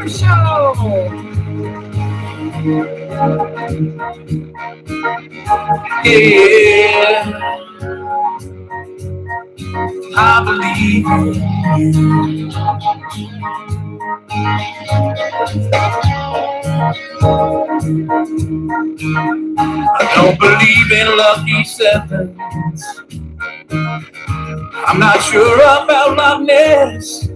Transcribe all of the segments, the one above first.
Show. Yeah, I believe in you. I don't believe in lucky sevens. I'm not sure about Loch Ness,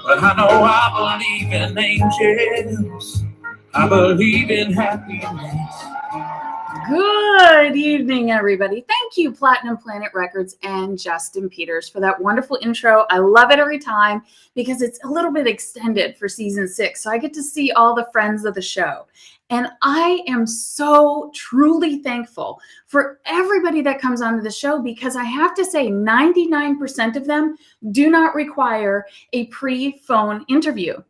but I know I believe in angels. I believe in happiness. Good evening, everybody. Thank you, Platinum Planet Records and Justin Peters, for that wonderful intro. I love it every time because it's a little bit extended for season 6. So I get to see all the friends of the show. And I am so truly thankful for everybody that comes onto the show, because I have to say 99% of them do not require a pre-phone interview.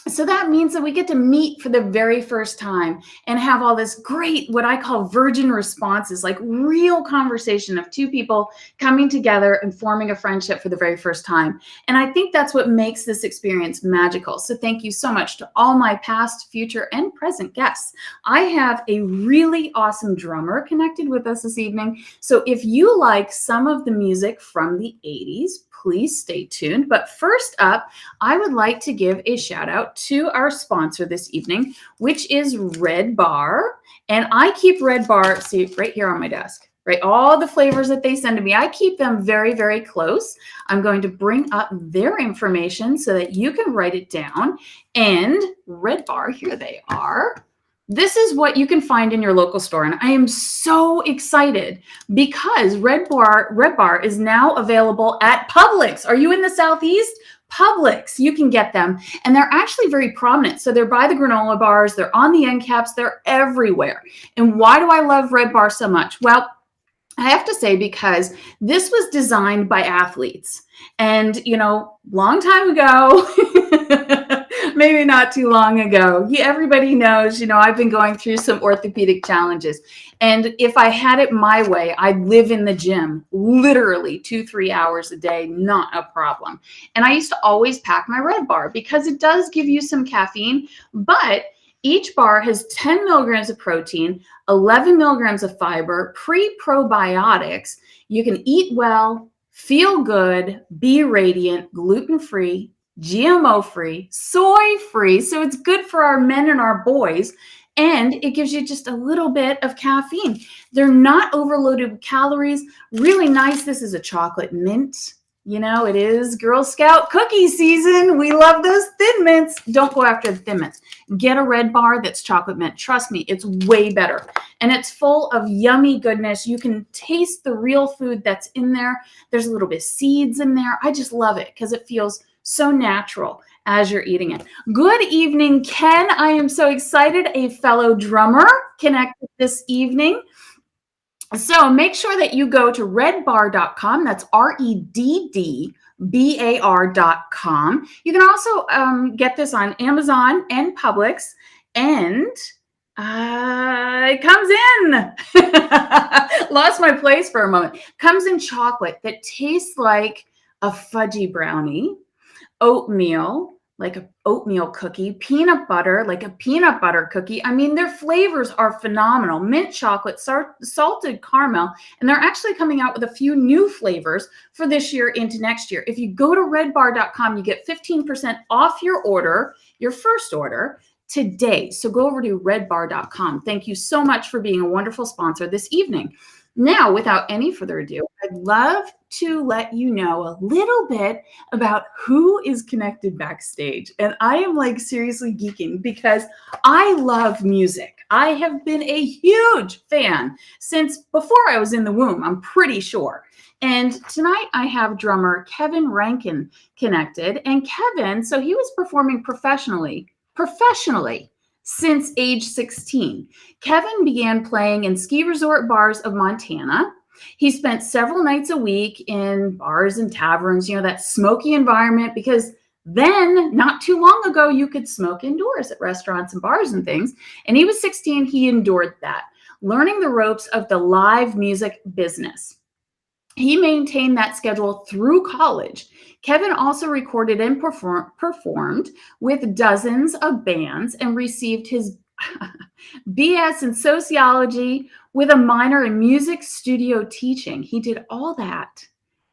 So that means that we get to meet for the very first time and have all this great, what I call virgin responses, like real conversation of two people coming together and forming a friendship for the very first time. And I think that's what makes this experience magical. So thank you so much to all my past, future, and present guests. I have a really awesome drummer connected with us this evening. So if you like some of the music from the 80s, please stay tuned. But first up, I would like to give a shout out to our sponsor this evening, which is Red Bar. And I keep Red Bar, see, right here on my desk, right? All the flavors that they send to me, I keep them very, very close. I'm going to bring up their information so that you can write it down. And Red Bar, here they are. This is what you can find in your local store. And I am so excited because Red Bar is now available at Publix. Are you in the Southeast? Publix, you can get them. And they're actually very prominent. So they're by the granola bars. They're on the end caps. They're everywhere. And why do I love Red Bar so much? Well, I have to say, because this was designed by athletes. And, you know, long time ago, maybe not too long ago, everybody knows, you know, I've been going through some orthopedic challenges. And if I had it my way, I'd live in the gym literally 2-3 hours a day, not a problem. And I used to always pack my Red Bar because it does give you some caffeine, but each bar has 10 milligrams of protein, 11 milligrams of fiber, pre-probiotics. You can eat well, feel good, be radiant, gluten-free, GMO-free, soy-free. So it's good for our men and our boys. And it gives you just a little bit of caffeine. They're not overloaded with calories. Really nice. This is a chocolate mint. You know, it is Girl Scout cookie season. We love those Thin Mints. Don't go after the Thin Mints. Get a Red Bar that's chocolate mint. Trust me, it's way better. And it's full of yummy goodness. You can taste the real food that's in there. There's a little bit of seeds in there. I just love it because it feels so natural as you're eating it. Good evening, Ken. I am so excited. A fellow drummer connected this evening. So make sure that you go to redbar.com. That's REDDBAR.com. You can also get this on Amazon and Publix. And it comes in. Lost my place for a moment. Comes in chocolate that tastes like a fudgy brownie, oatmeal, like an oatmeal cookie, peanut butter, like a peanut butter cookie. I mean, their flavors are phenomenal. Mint chocolate, salted caramel, and they're actually coming out with a few new flavors for this year into next year. If you go to redbar.com, you get 15% off your order, your first order today. So go over to redbar.com. Thank you so much for being a wonderful sponsor this evening. Now, without any further ado, I'd love to let you know a little bit about who is connected backstage. And I am like seriously geeking because I love music. I have been a huge fan since before I was in the womb, I'm pretty sure. And tonight I have drummer Kevin Rankin connected. And Kevin, so he was performing professionally since age 16. Kevin began playing in ski resort bars of Montana. He spent several nights a week in bars and taverns, you know, that smoky environment, because then not too long ago, you could smoke indoors at restaurants and bars and things. And he was 16, he endured that, learning the ropes of the live music business. He maintained that schedule through college, Kevin also recorded and performed with dozens of bands and received his BS in sociology with a minor in music studio teaching. He did all that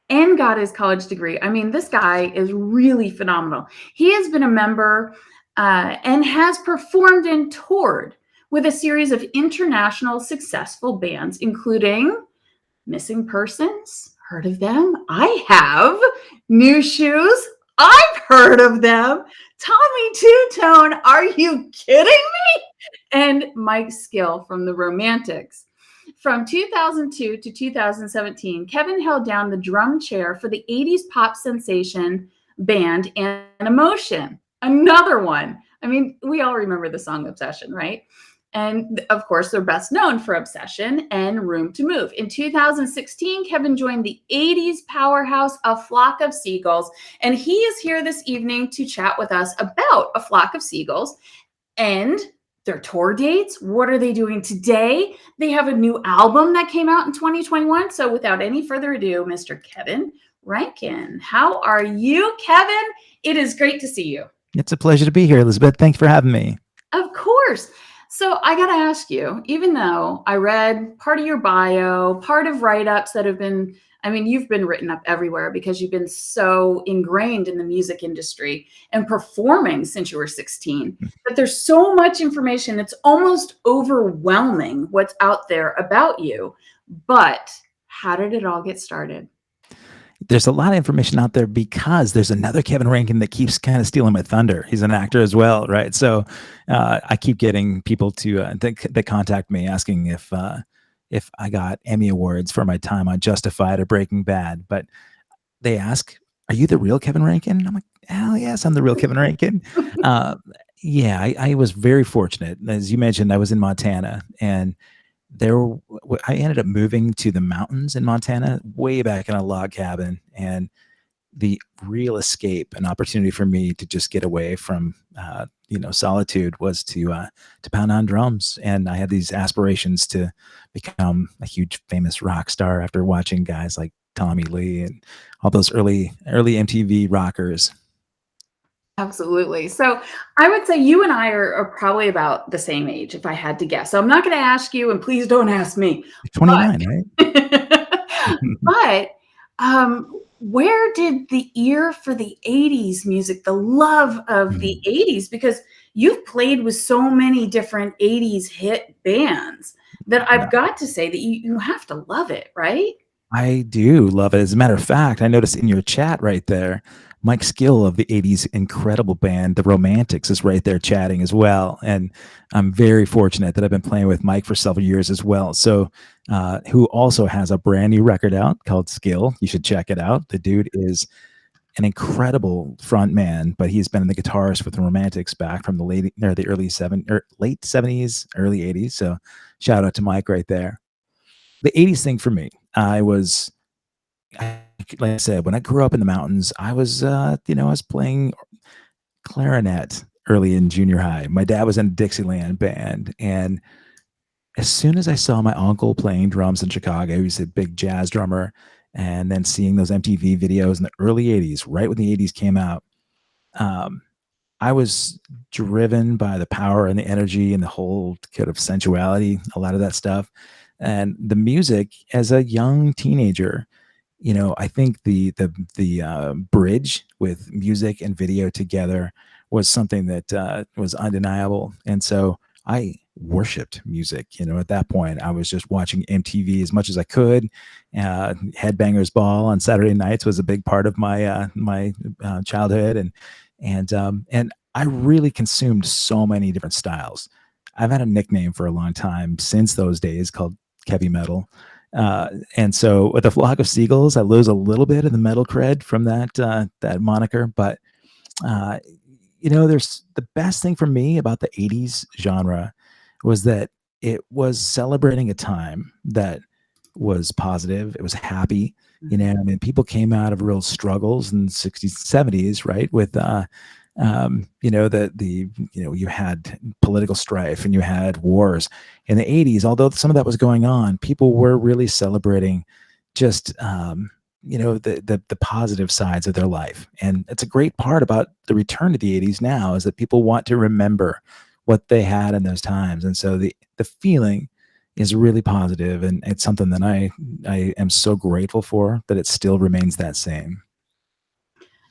and got his college degree. I mean, this guy is really phenomenal. He has been a member and has performed and toured with a series of international successful bands, including Missing Persons. Heard of them? I have. New Shoes. I've heard of them. Tommy Two-Tone. Are you kidding me? And Mike Skill from the Romantics. From 2002 to 2017, Kevin held down the drum chair for the 80s pop sensation band Animotion. Another one. I mean, we all remember the song Obsession, right? And of course, they're best known for Obsession and Room to Move. In 2016, Kevin joined the 80s powerhouse A Flock of Seagulls, and he is here this evening to chat with us about A Flock of Seagulls and their tour dates. What are they doing today? They have a new album that came out in 2021. So without any further ado, Mr. Kevin Rankin. How are you, Kevin? It is great to see you. It's a pleasure to be here, Elizabeth. Thanks for having me. Of course. So I got to ask you, even though I read part of your bio, part of write-ups that have been, I mean, you've been written up everywhere because you've been so ingrained in the music industry and performing since you were 16, but there's so much information. It's almost overwhelming what's out there about you. But how did it all get started? There's a lot of information out there because there's another Kevin Rankin that keeps kind of stealing my thunder. He's an actor as well, right? So I keep getting people that contact me asking if I got Emmy Awards for my time on Justified or Breaking Bad. But they ask, "Are you the real Kevin Rankin?" I'm like, "Hell yes, I'm the real Kevin Rankin." Yeah, I was very fortunate. As you mentioned, I was in Montana, and I ended up moving to the mountains in Montana way back in a log cabin, and the real escape, an opportunity for me to just get away from solitude, was to pound on drums. And I had these aspirations to become a huge famous rock star after watching guys like Tommy Lee and all those early MTV rockers. Absolutely. So I would say you and I are probably about the same age, if I had to guess. So I'm not going to ask you, and please don't ask me. 29, right? But where did the ear for the 80s music, the love of the 80s, because you've played with so many different 80s hit bands that I've got to say that you have to love it, right? I do love it. As a matter of fact, I noticed in your chat right there, Mike Skill of the 80s incredible band, The Romantics, is right there chatting as well. And I'm very fortunate that I've been playing with Mike for several years as well. So, who also has a brand new record out called Skill. You should check it out. The dude is an incredible front man, but he's been the guitarist with The Romantics back from the late 70s, early 80s. So shout out to Mike right there. The 80s thing for me, like I said, when I grew up in the mountains, I was playing clarinet early in junior high. My dad was in a Dixieland band, and as soon as I saw my uncle playing drums in Chicago, he's a big jazz drummer, and then seeing those MTV videos in the early 80s, right when the 80s came out, I was driven by the power and the energy and the whole kind of sensuality, a lot of that stuff. And the music as a young teenager, I think the bridge with music and video together was something that was undeniable. And so I worshiped music. At that point, I was just watching MTV as much as I could. Headbangers Ball on Saturday nights was a big part of my childhood, and I really consumed so many different styles. I've had a nickname for a long time since those days called Heavy Metal. And so with A Flock of Seagulls, I lose a little bit of the metal cred from that moniker. But, there's the best thing for me about the 80s genre was that it was celebrating a time that was positive. It was happy. People came out of real struggles in the 60s, 70s, right? With, you had political strife and you had wars. In the 80s, although some of that was going on, people were really celebrating just the positive sides of their life. And it's a great part about the return to the 80s now, is that people want to remember what they had in those times. And so the feeling is really positive, and it's something that I am so grateful for, that it still remains that same.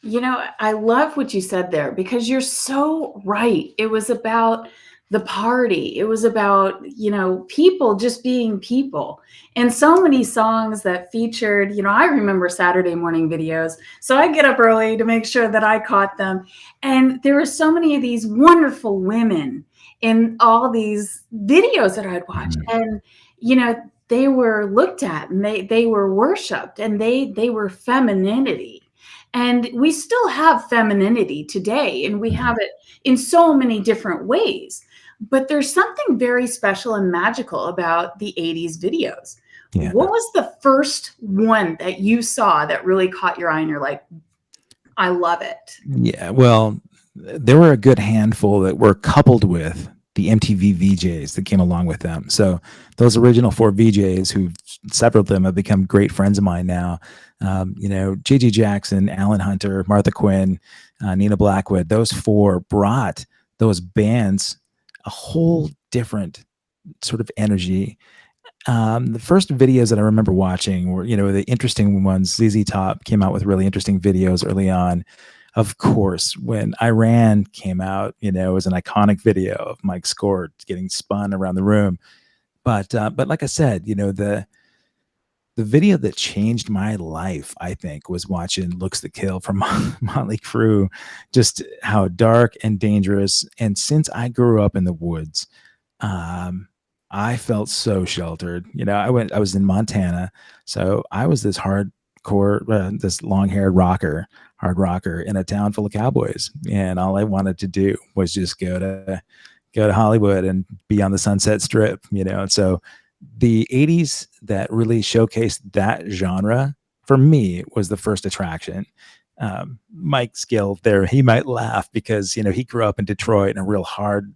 I love what you said there, because you're so right. It was about the party. It was about, people just being people. And so many songs that featured, I remember Saturday morning videos. So I get up early to make sure that I caught them. And there were so many of these wonderful women in all these videos that I'd watch. Mhm. And, they were looked at, and they were worshiped, and they were femininity. And we still have femininity today, and we have it in so many different ways. But there's something very special and magical about the 80s videos. Yeah. What was the first one that you saw that really caught your eye and you're like, I love it? Yeah. Well, there were a good handful that were coupled with the MTV VJs that came along with them. So those original 4 VJs, who several of them have become great friends of mine now, J.J. Jackson, Alan Hunter, Martha Quinn, Nina Blackwood, those 4 brought those bands a whole different sort of energy. The first videos that I remember watching were, the interesting ones. ZZ Top came out with really interesting videos early on. Of course, when Iran came out, it was an iconic video of Mike Score getting spun around the room. But like I said, the video that changed my life, I think, was watching "Looks to Kill" from Motley Crue. Just how dark and dangerous. And since I grew up in the woods, I felt so sheltered. I was in Montana, so I was this hardcore, this long-haired hard rocker in a town full of cowboys, and all I wanted to do was just go to Hollywood and be on the Sunset Strip. So the 80s that really showcased that genre for me was the first attraction. Mike Skill there, he might laugh because he grew up in Detroit, in a real hard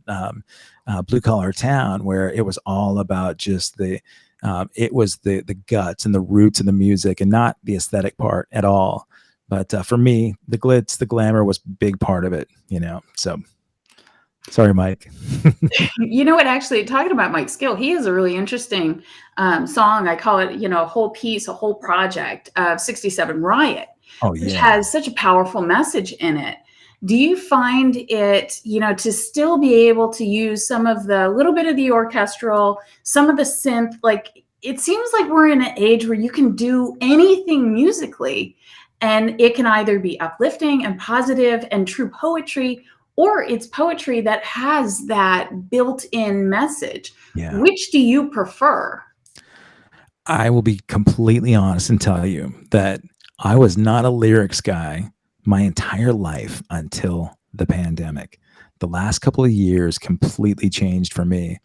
blue collar town, where it was all about just it was the guts and the roots of the music, and not the aesthetic part at all. But for me, the glitz, the glamour was a big part of it. So sorry, Mike. What, actually, talking about Mike Skill, he has a really interesting song. I call it, a whole piece, a whole project of 67 Riot. Oh, Which yeah. has such a powerful message in it. Do you find it, to still be able to use some of the little bit of the orchestral, some of the synth? Like, it seems like we're in an age where you can do anything musically, and it can either be uplifting and positive and true poetry, or it's poetry that has that built-in message. Yeah. Which do you prefer? I will be completely honest and tell you that I was not a lyrics guy my entire life until the pandemic. The last couple of years completely changed for me.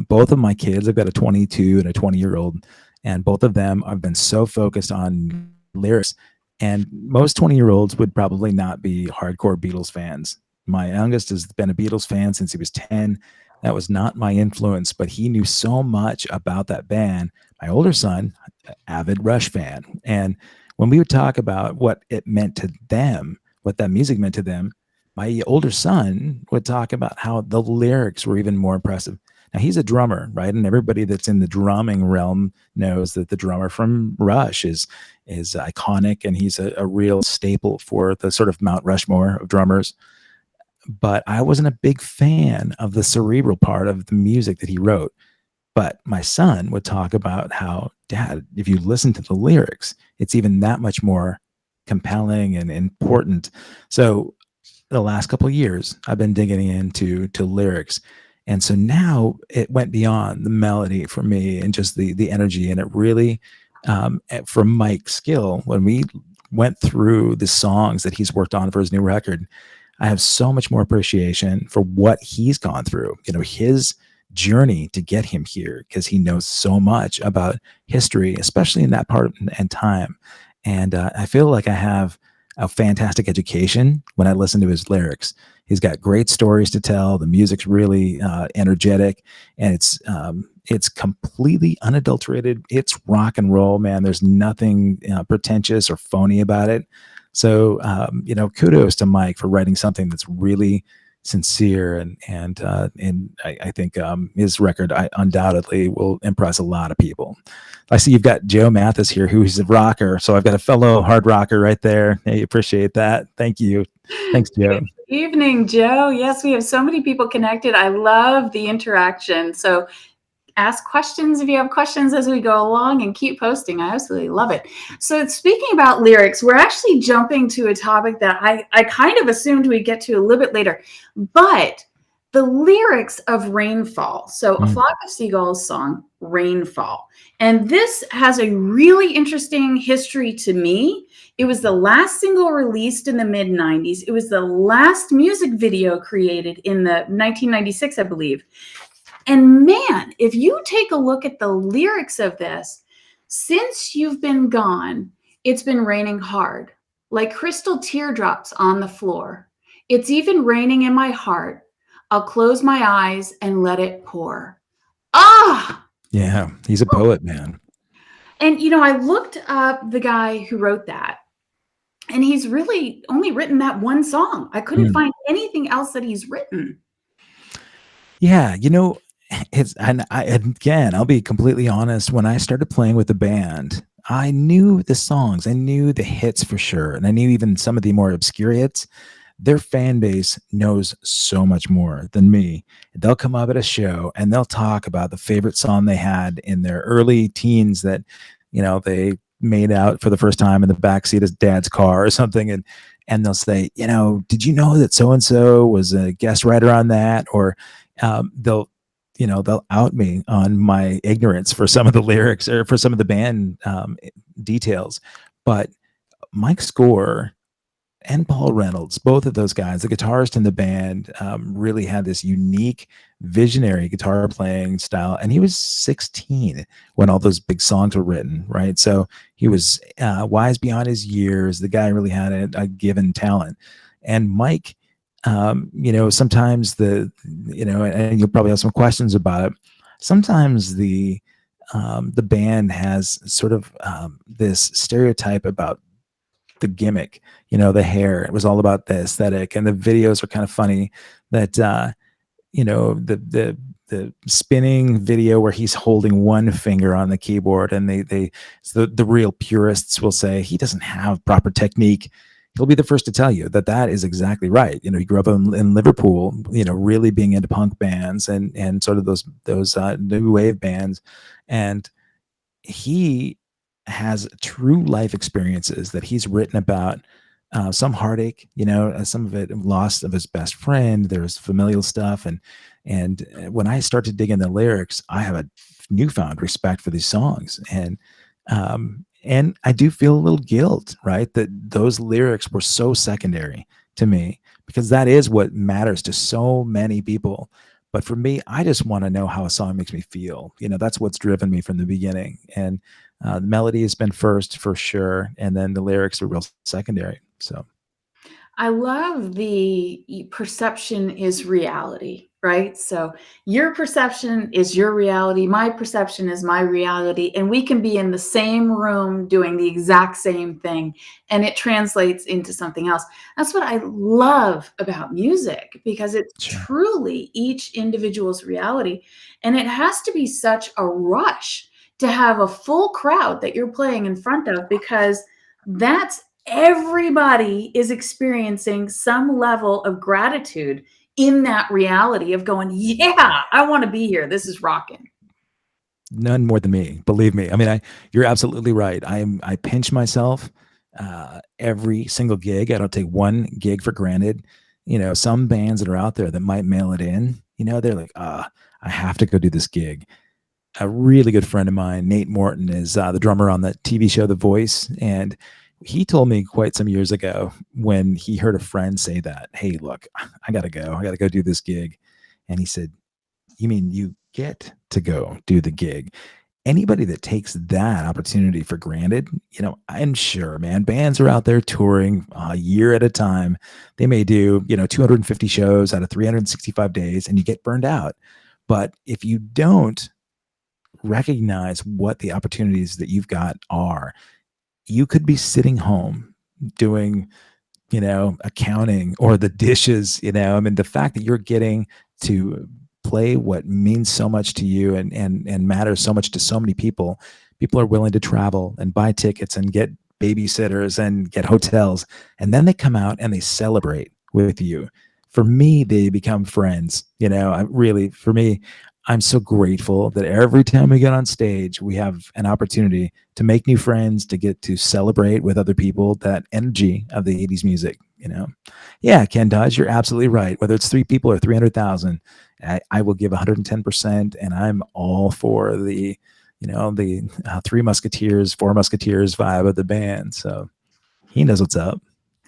Both of my kids, I've got a 22 and a 20-year-old, and both of them have been so focused on lyrics. And most 20-year-olds would probably not be hardcore Beatles fans. My youngest has been a Beatles fan since he was 10. That was not my influence, but he knew so much about that band. My older son, avid Rush fan. And when we would talk about what it meant to them, what that music meant to them, my older son would talk about how the lyrics were even more impressive. Now, he's a drummer, right? And everybody that's in the drumming realm knows that the drummer from Rush is iconic, and he's a real staple for the sort of Mount Rushmore of drummers. But I wasn't a big fan of the cerebral part of the music that he wrote. But my son would talk about how, Dad, if you listen to the lyrics, it's even that much more compelling and important. So the last couple of years, I've been digging into lyrics. And so now it went beyond the melody for me and just the energy. And it really, from Mike's skill, when we went through the songs that he's worked on for his new record, I have so much more appreciation for what he's gone through, his journey to get him here, because he knows so much about history, especially in that part and time. And I feel like I have a fantastic education when I listen to his lyrics. He's got great stories to tell. The music's really energetic, and it's completely unadulterated. It's rock and roll, man. There's nothing pretentious or phony about it. So, kudos to Mike for writing something that's really sincere, and I think his record undoubtedly will impress a lot of people. I see you've got Joe Mathis here, who's a rocker. So I've got a fellow hard rocker right there. Hey, appreciate that. Thank you. Thanks, Joe. Good evening, Joe. Yes, we have so many people connected. I love the interaction. So ask questions if you have questions as we go along, and keep posting. I absolutely love it. So speaking about lyrics, we're actually jumping to a topic that I kind of assumed we'd get to a little bit later, but the lyrics of Rainfall. So A Flock of Seagulls song, Rainfall. And this has a really interesting history to me. It was the last single released in the mid-90s. It was the last music video created in the 1996, I believe. And man, if you take a look at the lyrics of this, since you've been gone, it's been raining hard, like crystal teardrops on the floor. It's even raining in my heart. I'll close my eyes and let it pour. Ah! Yeah, he's a poet, man. And, I looked up the guy who wrote that, and he's really only written that one song. I couldn't find anything else that he's written. Yeah, I'll be completely honest. When I started playing with the band, I knew the songs, I knew the hits for sure, and I knew even some of the more obscure hits. Their fan base knows so much more than me. They'll come up at a show and they'll talk about the favorite song they had in their early teens that, they made out for the first time in the backseat of dad's car or something. And they'll say, did you know that so-and-so was a guest writer on that? Or they'll out me on my ignorance for some of the lyrics or for some of the band details. But Mike Score and Paul Reynolds, both of those guys, the guitarist in the band, really had this unique, visionary guitar playing style. And he was 16 when all those big songs were written, right? So he was wise beyond his years. The guy really had a given talent. And Mike, sometimes and you'll probably have some questions about it. Sometimes the band has sort of this stereotype about the gimmick, the hair. It was all about the aesthetic, and the videos are kind of funny that, the spinning video where he's holding one finger on the keyboard, and the real purists will say he doesn't have proper technique. He'll be the first to tell you that is exactly right. He grew up in Liverpool, really being into punk bands and sort of those new wave bands. And he has true life experiences that he's written about, some heartache, some of it loss of his best friend. There's familial stuff. And when I start to dig in the lyrics, I have a newfound respect for these songs. And I do feel a little guilt, right? That those lyrics were so secondary to me, because that is what matters to so many people. But for me, I just want to know how a song makes me feel. That's what's driven me from the beginning. And the melody has been first for sure. And then the lyrics are real secondary. So I love the perception is reality, right? So your perception is your reality. My perception is my reality. And we can be in the same room doing the exact same thing, and it translates into something else. That's what I love about music, because it's truly each individual's reality. And it has to be such a rush to have a full crowd that you're playing in front of, because that's everybody is experiencing some level of gratitude in that reality of going, yeah, I want to be here. This is rocking. None more than me, believe me. I mean, you're absolutely right. I pinch myself every single gig. I don't take one gig for granted. Some bands that are out there that might mail it in, they're like, I have to go do this gig. A really good friend of mine, Nate Morton, is the drummer on the TV show The Voice. And he told me quite some years ago, when he heard a friend say that, hey, look, I got to go do this gig. And he said, you mean you get to go do the gig? anybody that takes that opportunity for granted, I'm sure, man, bands are out there touring a year at a time. They may do, 250 shows out of 365 days, and you get burned out. But if you don't recognize what the opportunities that you've got are, you could be sitting home doing, accounting or the dishes, I mean, the fact that you're getting to play what means so much to you and matters so much to so many people. People are willing to travel and buy tickets and get babysitters and get hotels. And then they come out and they celebrate with you. For me, they become friends. For me, I'm so grateful that every time we get on stage, we have an opportunity to make new friends, to get to celebrate with other people, that energy of the 80s music, Yeah, Ken Dodge, you're absolutely right. Whether it's 3 people or 300,000, I will give 110%, and I'm all for the, the 3 Musketeers, 4 Musketeers vibe of the band. So he knows what's up.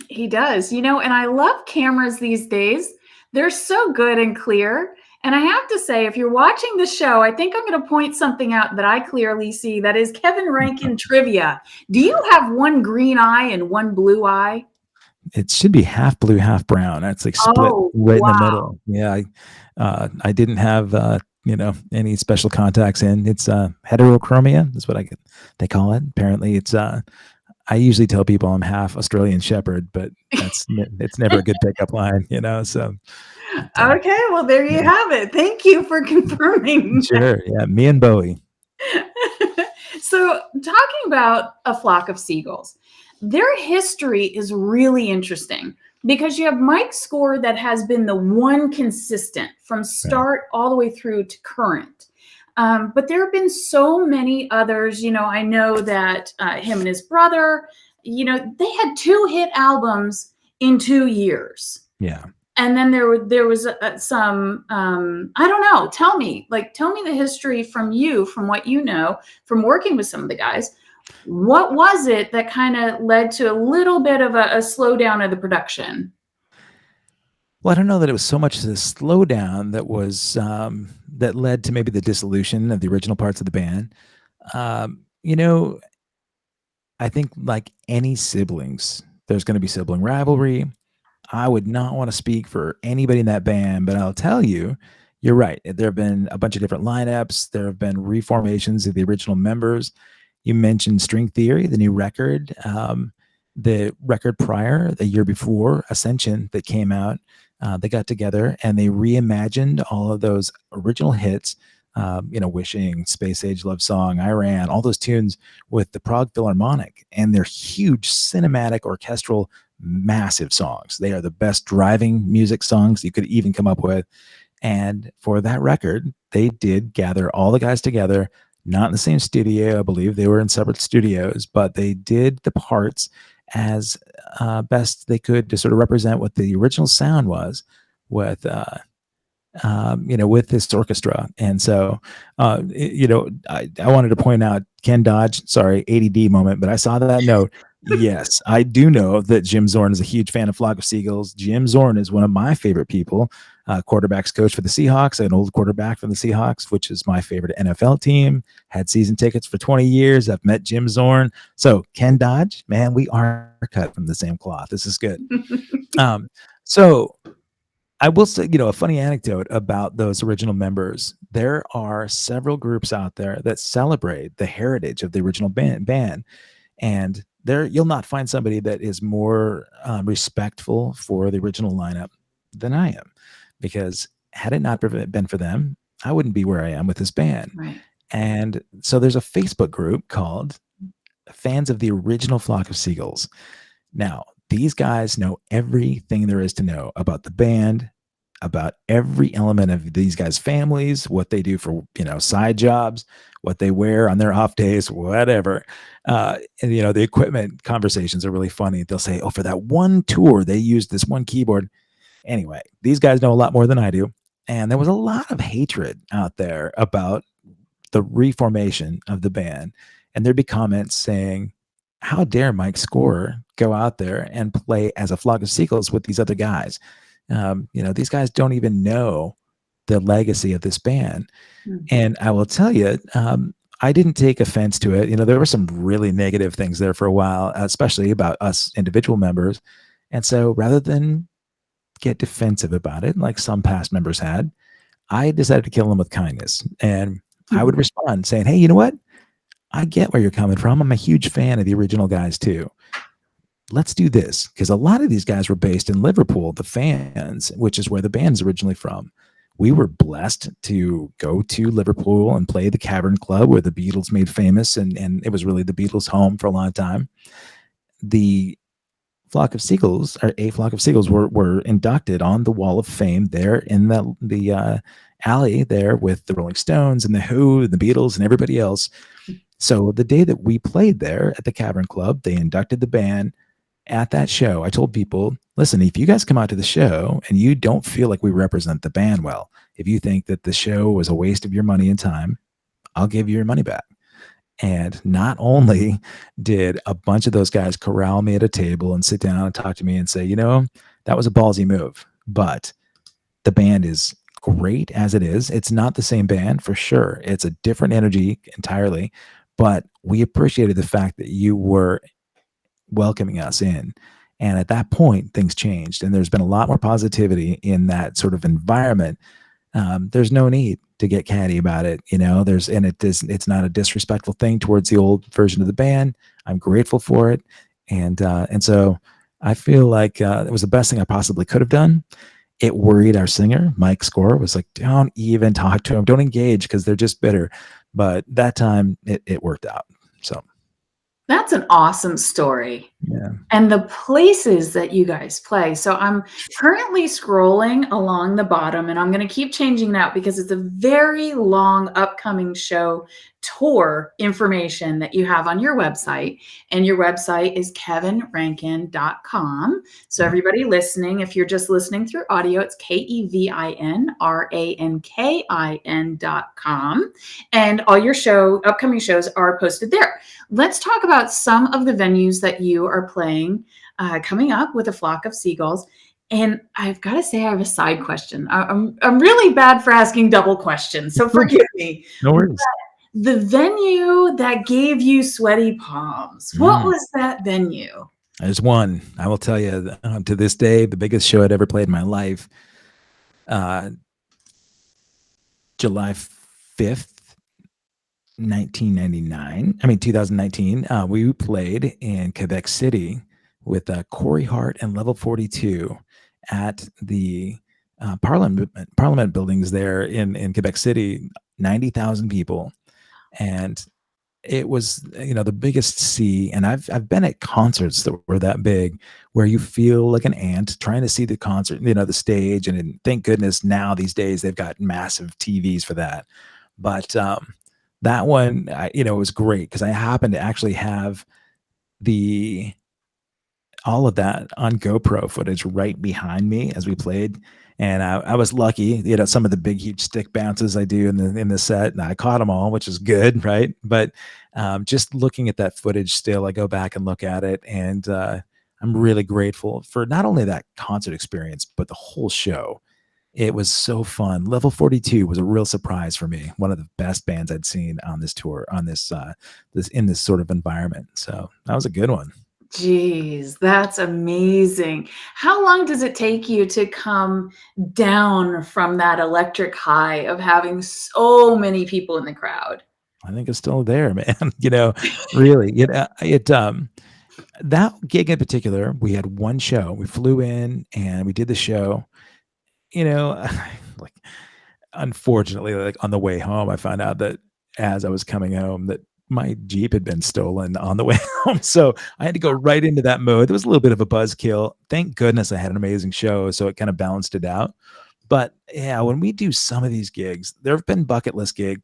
He does, and I love cameras these days. They're so good and clear. And I have to say, if you're watching the show, I think I'm going to point something out that I clearly see. That is Kevin Rankin trivia. Do you have one green eye and one blue eye? It should be half blue, half brown. It's like split right in the middle. Yeah, I didn't have any special contacts in. It's heterochromia is what they call it. Apparently, it's I usually tell people I'm half Australian Shepherd, but it's never a good pickup line, So. Okay, well, there you have it. Thank you for confirming. Sure, yeah, me and Bowie. So, talking about A Flock of Seagulls, their history is really interesting because you have Mike Score that has been the one consistent from start all the way through to current. But there have been so many others. I know that him and his brother, they had 2 hit albums in 2 years. Yeah. And then there was some, I don't know, tell me the history from what you know, from working with some of the guys. What was it that kind of led to a little bit of a slowdown of the production? Well, I don't know that it was so much the slowdown that was, that led to maybe the dissolution of the original parts of the band. I think like any siblings, there's going to be sibling rivalry. I would not want to speak for anybody in that band, but I'll tell you, you're right. There have been a bunch of different lineups. There have been reformations of the original members. You mentioned String Theory, the new record, the record prior, the year before, Ascension, that came out. They got together and they reimagined all of those original hits, Wishing, Space Age Love Song, Iran, all those tunes with the Prague Philharmonic, and they're huge cinematic orchestral massive songs. They are the best driving music songs you could even come up with. And for that record, they did gather all the guys together, not in the same studio. I believe they were in separate studios, but they did the parts as best they could to sort of represent what the original sound was with with this orchestra. And so, I wanted to point out Ken Dodge, sorry, ADD moment, but I saw that note. Yes, I do know that Jim Zorn is a huge fan of Flock of Seagulls. Jim Zorn is one of my favorite people, quarterbacks coach for the Seahawks, an old quarterback from the Seahawks, which is my favorite NFL team. Had season tickets for 20 years. I've met Jim Zorn. So Ken Dodge, man, we are cut from the same cloth. This is good. So I will say, a funny anecdote about those original members. There are several groups out there that celebrate the heritage of the original band. And there, you'll not find somebody that is more respectful for the original lineup than I am, because had it not been for them, I wouldn't be where I am with this band. Right. And so there's a Facebook group called Fans of the Original Flock of Seagulls. Now, these guys know everything there is to know about the band, about every element of these guys' families, what they do for, side jobs, what they wear on their off days, whatever. And, the equipment conversations are really funny. They'll say, oh, for that one tour, they used this one keyboard. Anyway, these guys know a lot more than I do. And there was a lot of hatred out there about the reformation of the band. And there'd be comments saying, how dare Mike Score go out there and play as a Flock of Seagulls with these other guys? These guys don't even know the legacy of this band. Mm-hmm. And I will tell you, I didn't take offense to it. There were some really negative things there for a while, especially about us individual members. And so rather than get defensive about it, like some past members had, I decided to kill them with kindness. And I would respond saying, hey, you know what? I get where you're coming from. I'm a huge fan of the original guys too. Let's do this. Because a lot of these guys were based in Liverpool, the fans, which is where the band's originally from. We were blessed to go to Liverpool and play the Cavern Club where the Beatles made famous. And it was really the Beatles' home for a long time. The Flock of Seagulls, or A Flock of Seagulls, were inducted on the Wall of Fame there in the alley there with the Rolling Stones and the Who, and the Beatles, and everybody else. So the day that we played there at the Cavern Club, they inducted the band. At that show, I told people, listen, if you guys come out to the show and you don't feel like we represent the band well, if you think that the show was a waste of your money and time, I'll give you your money back. And not only did a bunch of those guys corral me at a table and sit down and talk to me and say, that was a ballsy move, but the band is great as it is. It's not the same band for sure. It's a different energy entirely, but we appreciated the fact that you were welcoming us in. And at that point, things changed. And there's been a lot more positivity in that sort of environment. There's no need to get catty about it. It's not a disrespectful thing towards the old version of the band. I'm grateful for it. And so I feel like it was the best thing I possibly could have done. It worried our singer, Mike Score, was like, don't even talk to him. Don't engage because they're just bitter. But that time it worked out. So. That's an awesome story. Yeah. And the places that you guys play. So I'm currently scrolling along the bottom, and I'm going to keep changing it out because it's a very long upcoming show tour information that you have on your website. And your website is kevinrankin.com. So everybody listening, if you're just listening through audio, it's KEVINRANKIN.com. And all your upcoming shows are posted there. Let's talk about some of the venues that you are playing coming up with A Flock of Seagulls. And I've got to say, I have a side question. I'm really bad for asking double questions, so forgive me. No worries. The venue that gave you sweaty palms, what was that venue? There's one. I will tell you, to this day, the biggest show I'd ever played in my life. July 5th, 2019, we played in Quebec City with Corey Hart and Level 42 at the Parliament buildings there in Quebec City, 90,000 people. And it was, the biggest sea. And I've been at concerts that were that big where you feel like an ant trying to see the concert, the stage. And thank goodness now these days they've got massive TVs for that. But that one, it was great because I happened to actually have all of that on GoPro footage right behind me as we played. And I was lucky, some of the big, huge stick bounces I do in the set, and I caught them all, which is good, right? But just looking at that footage still, I go back and look at it, and I'm really grateful for not only that concert experience, but the whole show. It was so fun. Level 42 was a real surprise for me. One of the best bands I'd seen on this tour, on this in this sort of environment. So that was a good one. Geez, that's amazing. How long does it take you to come down from that electric high of having so many people in the crowd? I think it's still there, man. Really, that gig in particular, we had one show. We flew in and we did the show. Like, unfortunately, like on the way home, I found out that as I was coming home that my Jeep had been stolen on the way home. So I had to go right into that mode. There was a little bit of a buzzkill. Thank goodness I had an amazing show. So it kind of balanced it out. But yeah, when we do some of these gigs, there have been bucket list gigs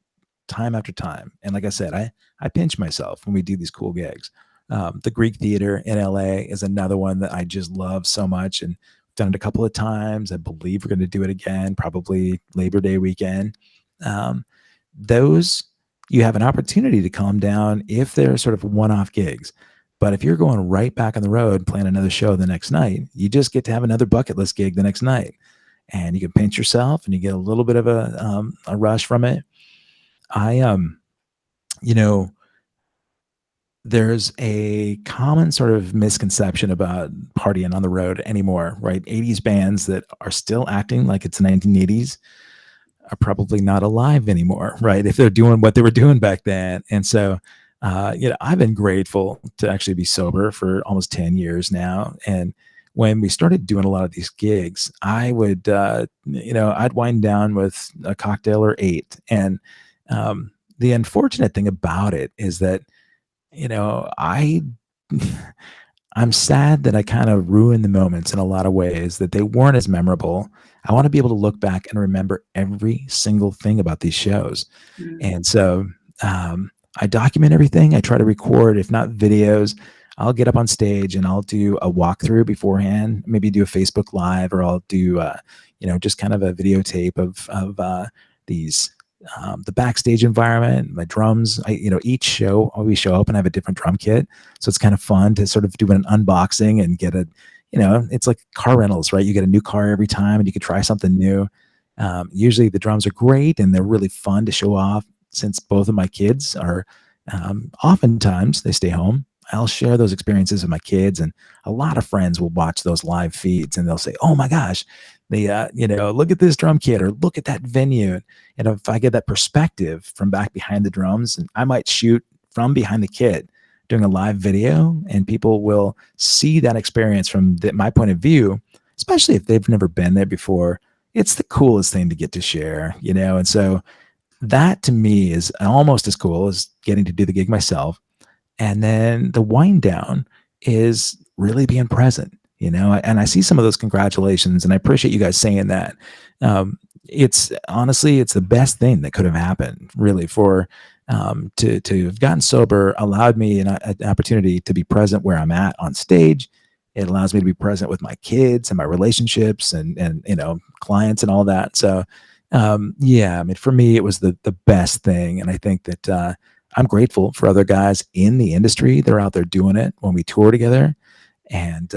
time after time. And like I said, I pinch myself when we do these cool gigs. The Greek Theater in LA is another one that I just love so much. And done it a couple of times. I believe we're going to do it again, probably Labor Day weekend. Those, you have an opportunity to calm down if they're sort of one-off gigs. But if you're going right back on the road, playing another show the next night, you just get to have another bucket list gig the next night. And you can pinch yourself and you get a little bit of a rush from it. you know, there's a common sort of misconception about partying on the road anymore, right? 80s bands that are still acting like it's the 1980s are probably not alive anymore, right? If they're doing what they were doing back then. And so, I've been grateful to actually be sober for almost 10 years now. And when we started doing a lot of these gigs, I would, I'd wind down with a cocktail or eight. And the unfortunate thing about it is that, I I'm sad that I kind of ruined the moments in a lot of ways that they weren't as memorable. I want to be able to look back and remember every single thing about these shows. Mm. And so I document everything. I try to record, if not videos, I'll get up on stage and I'll do a walkthrough beforehand, maybe do a Facebook Live, or I'll do, just kind of a videotape of these the backstage environment, my drums. Each show always show up and I have a different drum kit, so it's kind of fun to sort of do an unboxing and get it's like car rentals, right? You get a new car every time, and you can try something new. Usually the drums are great and they're really fun to show off. Since both of my kids are, oftentimes they stay home, I'll share those experiences with my kids, and a lot of friends will watch those live feeds and they'll say, "Oh my gosh, look at this drum kit, or look at that venue." And if I get that perspective from back behind the drums, and I might shoot from behind the kit doing a live video, and people will see that experience from my point of view, especially if they've never been there before. It's the coolest thing to get to share, and so that to me is almost as cool as getting to do the gig myself. And then the wind down is really being present, and I see some of those congratulations, and I appreciate you guys saying that. It's honestly, it's the best thing that could have happened, really, for to have gotten sober allowed me an opportunity to be present where I'm at on stage. It allows me to be present with my kids and my relationships and clients and all that. So for me, it was the best thing. And I think that I'm grateful for other guys in the industry. They're out there doing it when we tour together. And,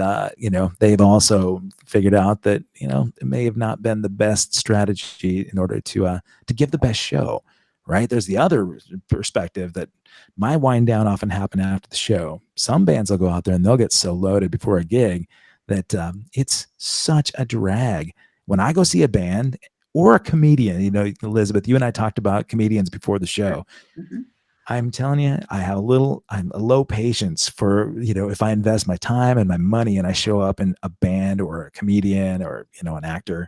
they've also figured out that, it may have not been the best strategy in order to give the best show, right? There's the other perspective that my wind down often happen after the show. Some bands will go out there and they'll get so loaded before a gig that it's such a drag. When I go see a band or a comedian, Elizabeth, you and I talked about comedians before the show. Mm-hmm. I'm telling you, I'm a low patience for, if I invest my time and my money and I show up in a band or a comedian or, an actor,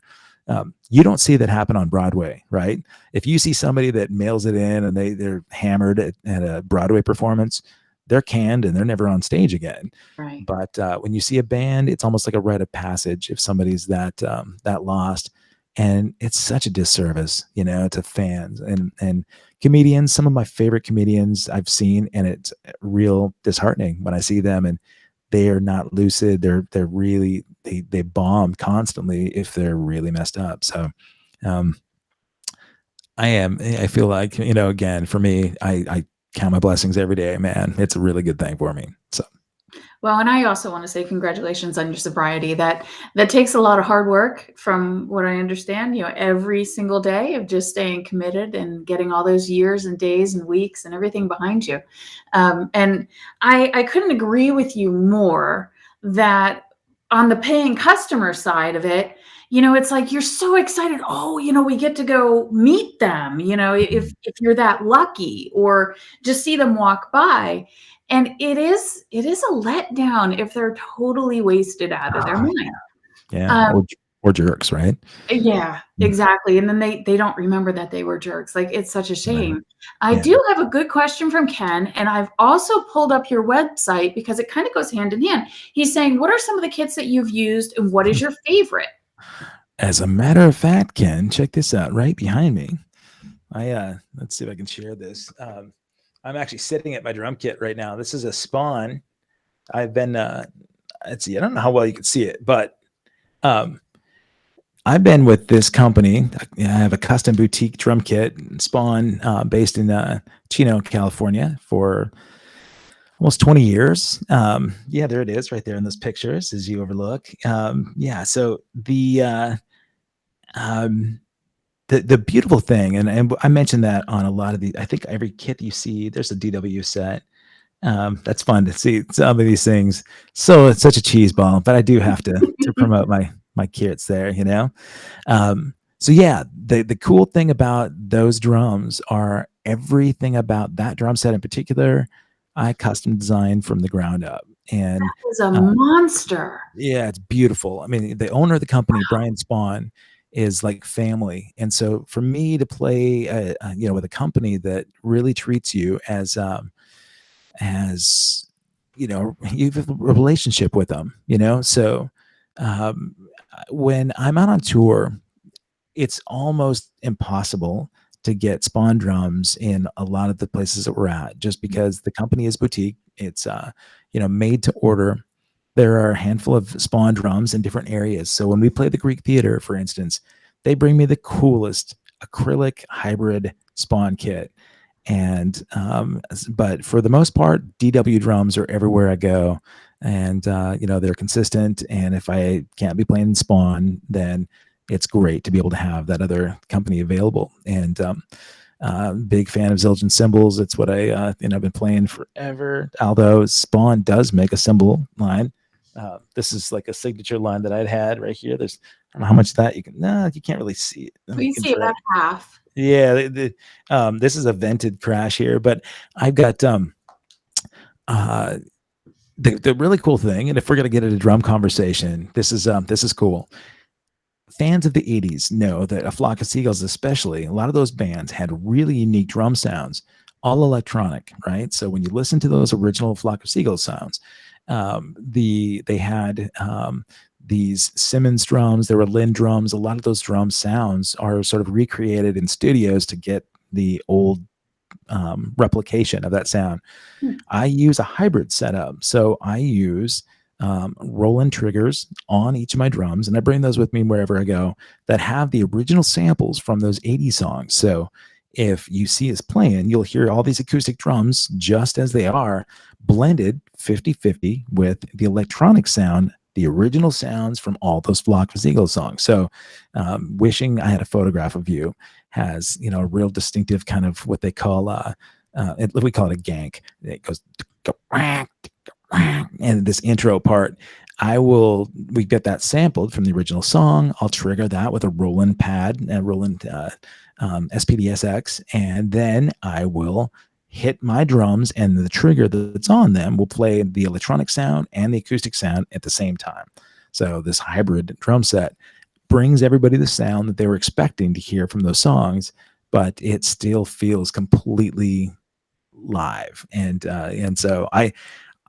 you don't see that happen on Broadway, right? If you see somebody that mails it in and they're hammered at a Broadway performance, they're canned and they're never on stage again. Right. But when you see a band, it's almost like a rite of passage if somebody's that lost. And it's such a disservice, to fans and comedians. Some of my favorite comedians I've seen, and it's real disheartening when I see them and they are not lucid. They're really, they bomb constantly if they're really messed up. So I feel like, again, for me, I count my blessings every day, man. It's a really good thing for me. So. Well, and I also want to say congratulations on your sobriety. That takes a lot of hard work, from what I understand, every single day of just staying committed and getting all those years and days and weeks and everything behind you. And I couldn't agree with you more that on the paying customer side of it, it's like you're so excited. Oh, we get to go meet them, if you're that lucky, or just see them walk by. And it is a letdown if they're totally wasted out of their mind. Yeah. Or jerks, right? Yeah, exactly. And then they don't remember that they were jerks. Like, it's such a shame. I do have a good question from Ken, and I've also pulled up your website because it kind of goes hand in hand. He's saying, what are some of the kits that you've used and what is your favorite? As a matter of fact, Ken, check this out right behind me. Let's see if I can share this. I'm actually sitting at my drum kit right now. This is a Spawn. I've been, let's see, I don't know how well you can see it, but I've been with this company. I have a custom boutique drum kit, Spawn, based in Chino, California, for almost 20 years. There it is right there in those pictures as you overlook. So the the beautiful thing, and I mentioned that on a lot of the, I think every kit you see, there's a DW set. That's fun to see some of these things. So it's such a cheese ball, but I do have to promote my kits there, you know. So yeah, the cool thing about those drums are everything about that drum set in particular, I custom designed from the ground up, and It's a uh, monster. yeah, it's beautiful. I mean, the owner of the company, Brian Spawn, is like family, and so for me to play, with a company that really treats you as you have a relationship with them, so um, when I'm out on tour, it's almost impossible to get Spawn drums in a lot of the places that we're at, just because the company is boutique. It's made to order. There are a handful of Spawn drums in different areas. So when we play the Greek Theater, for instance, they bring me the coolest acrylic hybrid Spawn kit. And but for the most part, DW drums are everywhere I go, and they're consistent. And if I can't be playing Spawn, then it's great to be able to have that other company available. And big fan of Zildjian cymbals. It's what I've been playing forever. Although Spawn does make a cymbal line. This is like a signature line that I'd had right here. There's, I don't know how much that you can. No, you can't really see it. We see about half. Yeah, this is a vented crash here, but I've got the really cool thing, and if we're gonna get into drum conversation, this is cool. Fans of the 80s know that A Flock of Seagulls, especially, a lot of those bands had really unique drum sounds, all electronic, right? So when you listen to those original Flock of Seagulls sounds, they had these Simmons drums, there were Lynn drums. A lot of those drum sounds are sort of recreated in studios to get the old replication of that sound. I use a hybrid setup. So I use Roland triggers on each of my drums, and I bring those with me wherever I go that have the original samples from those 80s songs. So if you see us playing, you'll hear all these acoustic drums just as they are, blended 50-50 with the electronic sound, the original sounds from all those Flock of Seagulls songs. So Wishing I Had a Photograph of You has, a real distinctive kind of what they call, we call it a gank. It goes, and this intro part, we get that sampled from the original song. I'll trigger that with a Roland pad, a Roland SPDSX, and then I will hit my drums, and the trigger that's on them will play the electronic sound and the acoustic sound at the same time. So this hybrid drum set brings everybody the sound that they were expecting to hear from those songs, but it still feels completely live. And so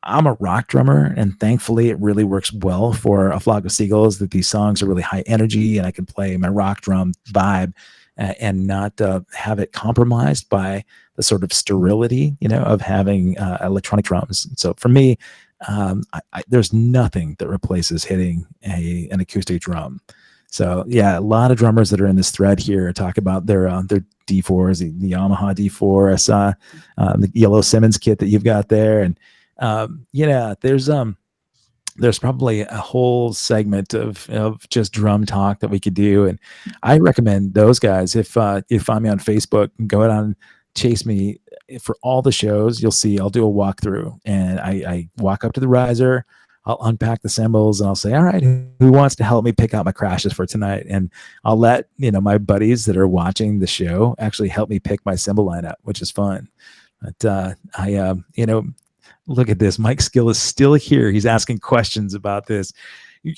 I'm a rock drummer, and thankfully it really works well for A Flock of Seagulls that these songs are really high energy, and I can play my rock drum vibe and not have it compromised by the sort of sterility, of having electronic drums. So for me, there's nothing that replaces hitting an acoustic drum. So yeah, a lot of drummers that are in this thread here talk about their D4s, the Yamaha D4. I saw the yellow Simmons kit that you've got there, and there's probably a whole segment of just drum talk that we could do, and I recommend those guys. If you find me on Facebook, go out and chase me for all the shows. You'll see I'll do a walkthrough, and I walk up to the riser. I'll unpack the cymbals, and I'll say, all right, who wants to help me pick out my crashes for tonight? And I'll let my buddies that are watching the show actually help me pick my cymbal lineup, which is fun. But look at this. Mike Skill is still here. He's asking questions about this.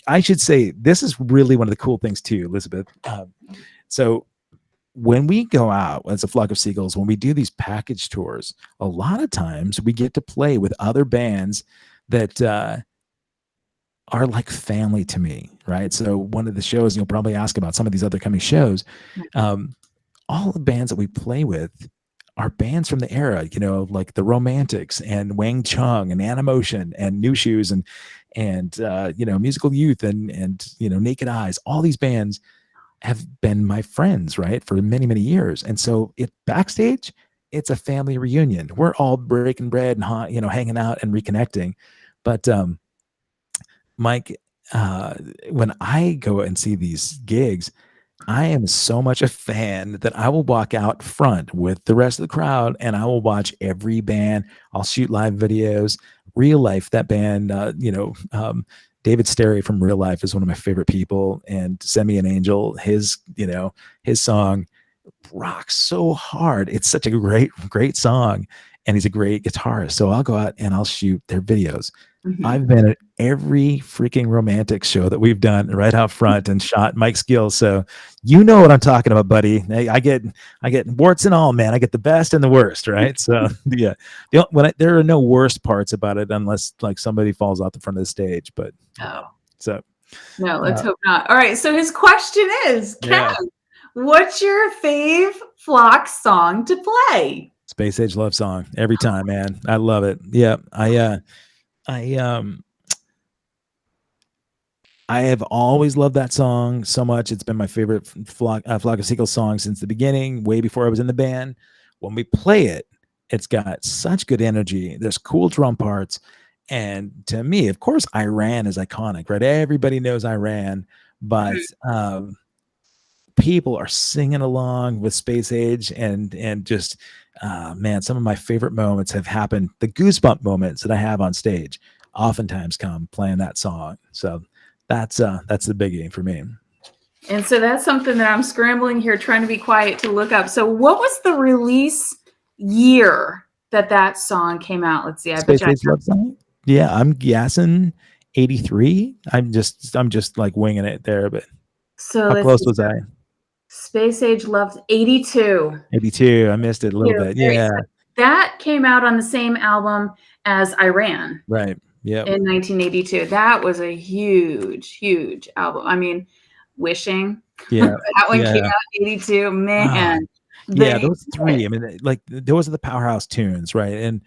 I should say this is really one of the cool things too, Elizabeth. So when we go out as A Flock of Seagulls, when we do these package tours, a lot of times we get to play with other bands that are like family to me, right? So one of the shows, you'll probably ask about some of these other coming shows. All the bands that we play with are bands from the era, like the Romantics and Wang Chung and Animotion and New Shoes and Musical Youth and Naked Eyes. All these bands have been my friends, right, for many, many years. And so backstage, it's a family reunion. We're all breaking bread and hanging out and reconnecting. But Mike, when I go and see these gigs, I am so much a fan that I will walk out front with the rest of the crowd and I will watch every band. I'll shoot live videos. Real Life, that band, David Sterry from Real Life is one of my favorite people. And Send Me an Angel, his song rocks so hard. It's such a great song. And he's a great guitarist. So I'll go out and I'll shoot their videos. Mhm. I've been at every freaking romantic show that we've done right out front and shot Mike Skills. So you know what I'm talking about, buddy. Hey, I get warts and all, man. I get the best and the worst, right? So yeah, there are no worst parts about it unless like somebody falls off the front of the stage. But Oh, so no, let's hope not. All right. So his question is, Yeah. Ken, what's your fave Flock song to play? Space Age love song every time, man. I love it. Yeah, I have always loved that song so much. It's been my favorite Flock of Seagulls song since the beginning, way before I was in the band. When we play it, it's got such good energy. There's cool drum parts. And to me, of course, Iran is iconic, right? Everybody knows Iran, but people are singing along with Space Age and just man, some of my favorite moments have happened. The goosebump moments that I have on stage oftentimes come playing that song. So that's the biggie for me. And so that's something that I'm scrambling here, trying to be quiet to look up. So what was the release year that song came out? Let's see. I bet Space Age love song. Yeah, I'm guessing 83. I'm just like winging it there, but so how close was I? Space Age Love 82. 82. I missed it a little bit. Yeah. That came out on the same album as Iran. Right. Yeah. In 1982. That was a huge album. I mean, Wishing. Yeah. That one came out in 82. Man. Yeah, those three. I mean, like those are the powerhouse tunes, right? And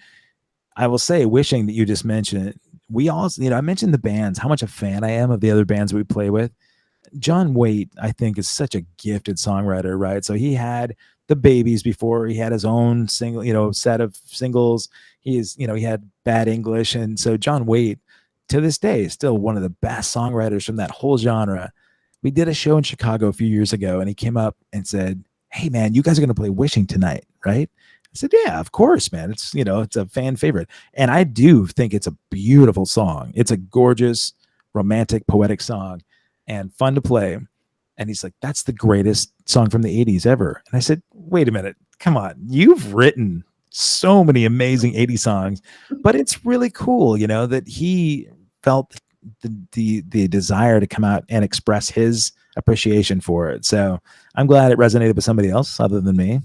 I will say, Wishing that you just mentioned, we also, I mentioned the bands, how much a fan I am of the other bands we play with. John Waite, I think, is such a gifted songwriter, right? So he had the Babies before he had his own single, set of singles. He had Bad English. And so John Waite, to this day, is still one of the best songwriters from that whole genre. We did a show in Chicago a few years ago, and he came up and said, "Hey, man, you guys are going to play Wishing tonight, right?" I said, "Yeah, of course, man. It's a fan favorite." And I do think it's a beautiful song. It's a gorgeous, romantic, poetic song and fun to play. And he's like, "That's the greatest song from the 80s ever." And I said, "Wait a minute. Come on. You've written so many amazing 80s songs, but it's really cool, that he felt the desire to come out and express his appreciation for it." So I'm glad it resonated with somebody else other than me,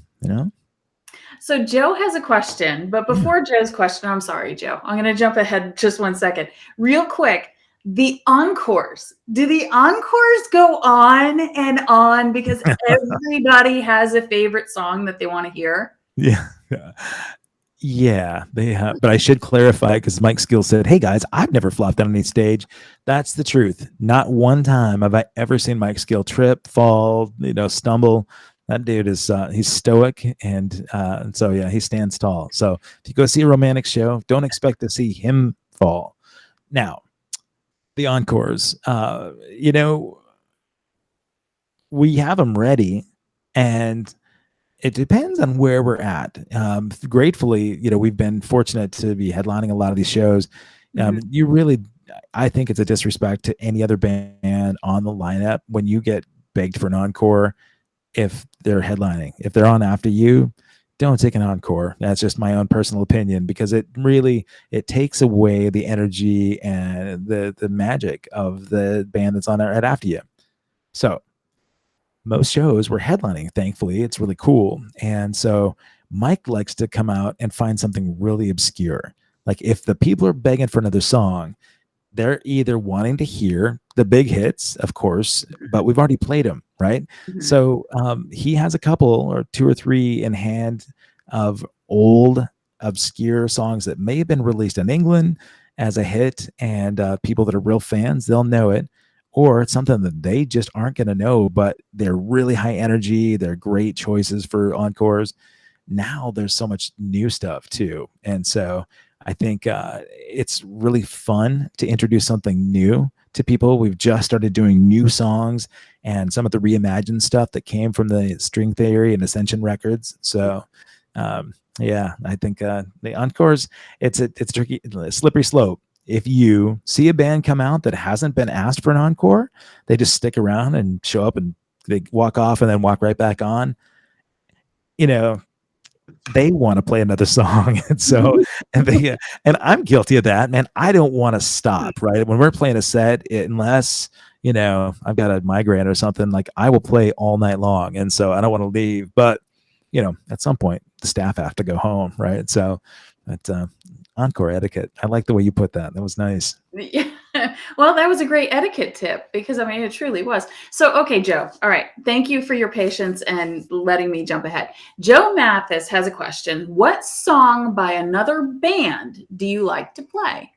So Joe has a question, but before Joe's question, I'm sorry, Joe. I'm going to jump ahead just 1 second. Real quick, the encores. Do the encores go on and on because everybody has a favorite song that they want to hear? Yeah, they have. But I should clarify, because Mike Skill said, "Hey guys, I've never flopped on any stage." That's the truth. Not one time have I ever seen Mike Skill trip, fall, stumble. That dude is he's stoic, and so yeah, he stands tall. So if you go see a romantic show, don't expect to see him fall. Now, the encores, we have them ready, and it depends on where we're at. Gratefully, we've been fortunate to be headlining a lot of these shows. I think it's a disrespect to any other band on the lineup when you get begged for an encore if they're headlining. If they're on after you, don't take an encore. That's just my own personal opinion, because it takes away the energy and the magic of the band that's on there right after you. So most shows we're headlining, thankfully. It's really cool. And so Mike likes to come out and find something really obscure. Like if the people are begging for another song, they're either wanting to hear the big hits, of course, but we've already played them, right? Mhm. So he has a couple or two or three in hand of old, obscure songs that may have been released in England as a hit, and people that are real fans, they'll know it. Or it's something that they just aren't going to know, but they're really high energy. They're great choices for encores. Now there's so much new stuff too. And so I think it's really fun to introduce something new to people. We've just started doing new songs and some of the reimagined stuff that came from the String Theory and Ascension records. So, yeah, I think the encores, it's tricky, a slippery slope. If you see a band come out that hasn't been asked for an encore, they just stick around and show up and they walk off and then walk right back on. You know, they want to play another song. And so, and I'm guilty of that, man. I don't want to stop, right? When we're playing a set, unless, I've got a migraine or something, like I will play all night long. And so I don't want to leave, but at some point the staff have to go home. Right. So that's encore etiquette. I like the way you put that. That was nice. Yeah. Well, that was a great etiquette tip because it truly was. So, okay, Joe. All right. Thank you for your patience and letting me jump ahead. Joe Mathis has a question. What song by another band do you like to play?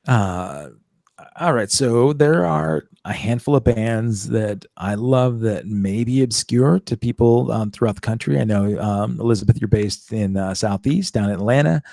All right. So there are a handful of bands that I love that may be obscure to people throughout the country. I know, Elizabeth, you're based in Southeast, down in Atlanta.